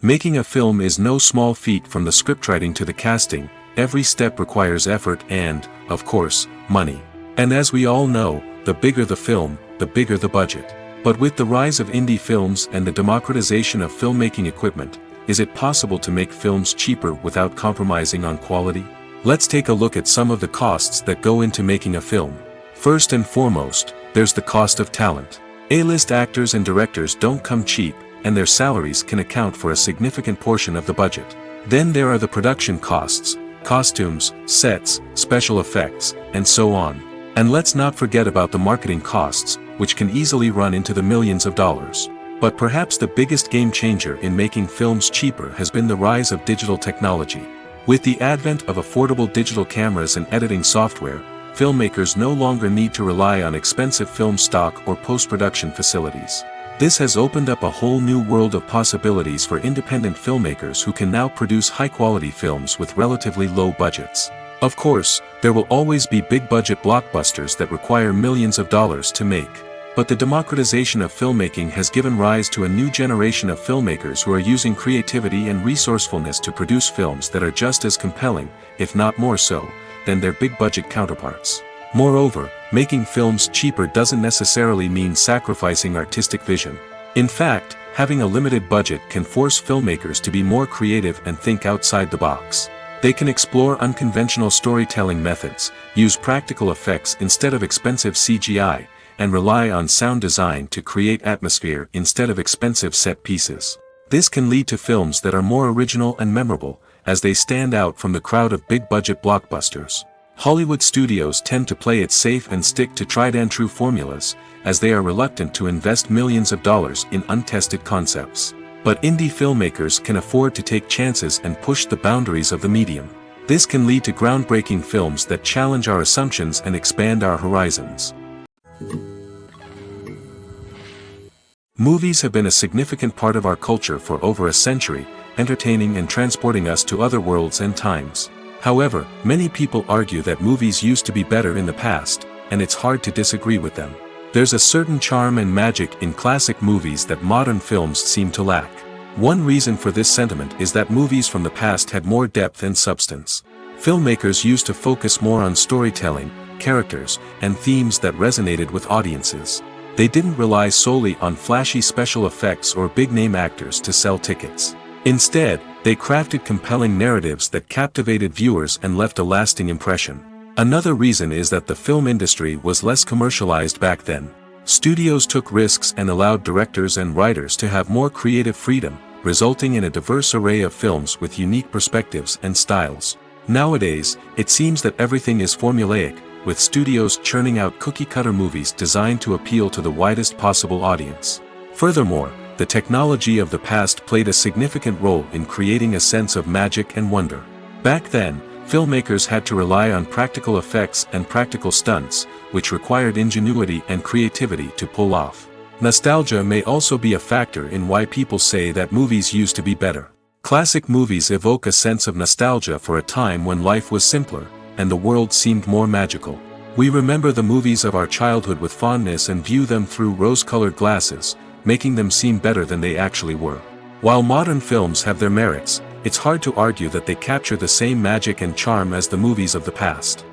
Making a film is no small feat. From the scriptwriting to the casting, every step requires effort and, of course, money. And as we all know, the bigger the film, the bigger the budget. But with the rise of indie films and the democratization of filmmaking equipment, is it possible to make films cheaper without compromising on quality? Let's take a look at some of the costs that go into making a film. First and foremost, there's the cost of talent. A-list actors and directors don't come cheap, and their salaries can account for a significant portion of the budget. Then there are the production costs, costumes, sets, special effects, and so on. And let's not forget about the marketing costs, which can easily run into the millions of dollars. But perhaps the biggest game changer in making films cheaper has been the rise of digital technology. With the advent of affordable digital cameras and editing software, filmmakers no longer need to rely on expensive film stock or post-production facilities. This has opened up a whole new world of possibilities for independent filmmakers who can now produce high-quality films with relatively low budgets. Of course, there will always be big-budget blockbusters that require millions of dollars to make. But the democratization of filmmaking has given rise to a new generation of filmmakers who are using creativity and resourcefulness to produce films that are just as compelling, if not more so, than their big-budget counterparts. Moreover, making films cheaper doesn't necessarily mean sacrificing artistic vision. In fact, having a limited budget can force filmmakers to be more creative and think outside the box. They can explore unconventional storytelling methods, use practical effects instead of expensive CGI, and rely on sound design to create atmosphere instead of expensive set pieces. This can lead to films that are more original and memorable, as they stand out from the crowd of big-budget blockbusters. Hollywood studios tend to play it safe and stick to tried-and-true formulas, as they are reluctant to invest millions of dollars in untested concepts. But indie filmmakers can afford to take chances and push the boundaries of the medium. This can lead to groundbreaking films that challenge our assumptions and expand our horizons. Movies have been a significant part of our culture for over a century, entertaining and transporting us to other worlds and times. However, many people argue that movies used to be better in the past, and it's hard to disagree with them. There's a certain charm and magic in classic movies that modern films seem to lack. One reason for this sentiment is that movies from the past had more depth and substance. Filmmakers used to focus more on storytelling, characters, and themes that resonated with audiences. They didn't rely solely on flashy special effects or big-name actors to sell tickets. Instead, they crafted compelling narratives that captivated viewers and left a lasting impression. Another reason is that the film industry was less commercialized back then. Studios took risks and allowed directors and writers to have more creative freedom, resulting in a diverse array of films with unique perspectives and styles. Nowadays, it seems that everything is formulaic, with studios churning out cookie-cutter movies designed to appeal to the widest possible audience. Furthermore, the technology of the past played a significant role in creating a sense of magic and wonder. Back then, filmmakers had to rely on practical effects and practical stunts, which required ingenuity and creativity to pull off. Nostalgia may also be a factor in why people say that movies used to be better. Classic movies evoke a sense of nostalgia for a time when life was simpler, and the world seemed more magical. We remember the movies of our childhood with fondness and view them through rose-colored glasses, making them seem better than they actually were. While modern films have their merits, it's hard to argue that they capture the same magic and charm as the movies of the past.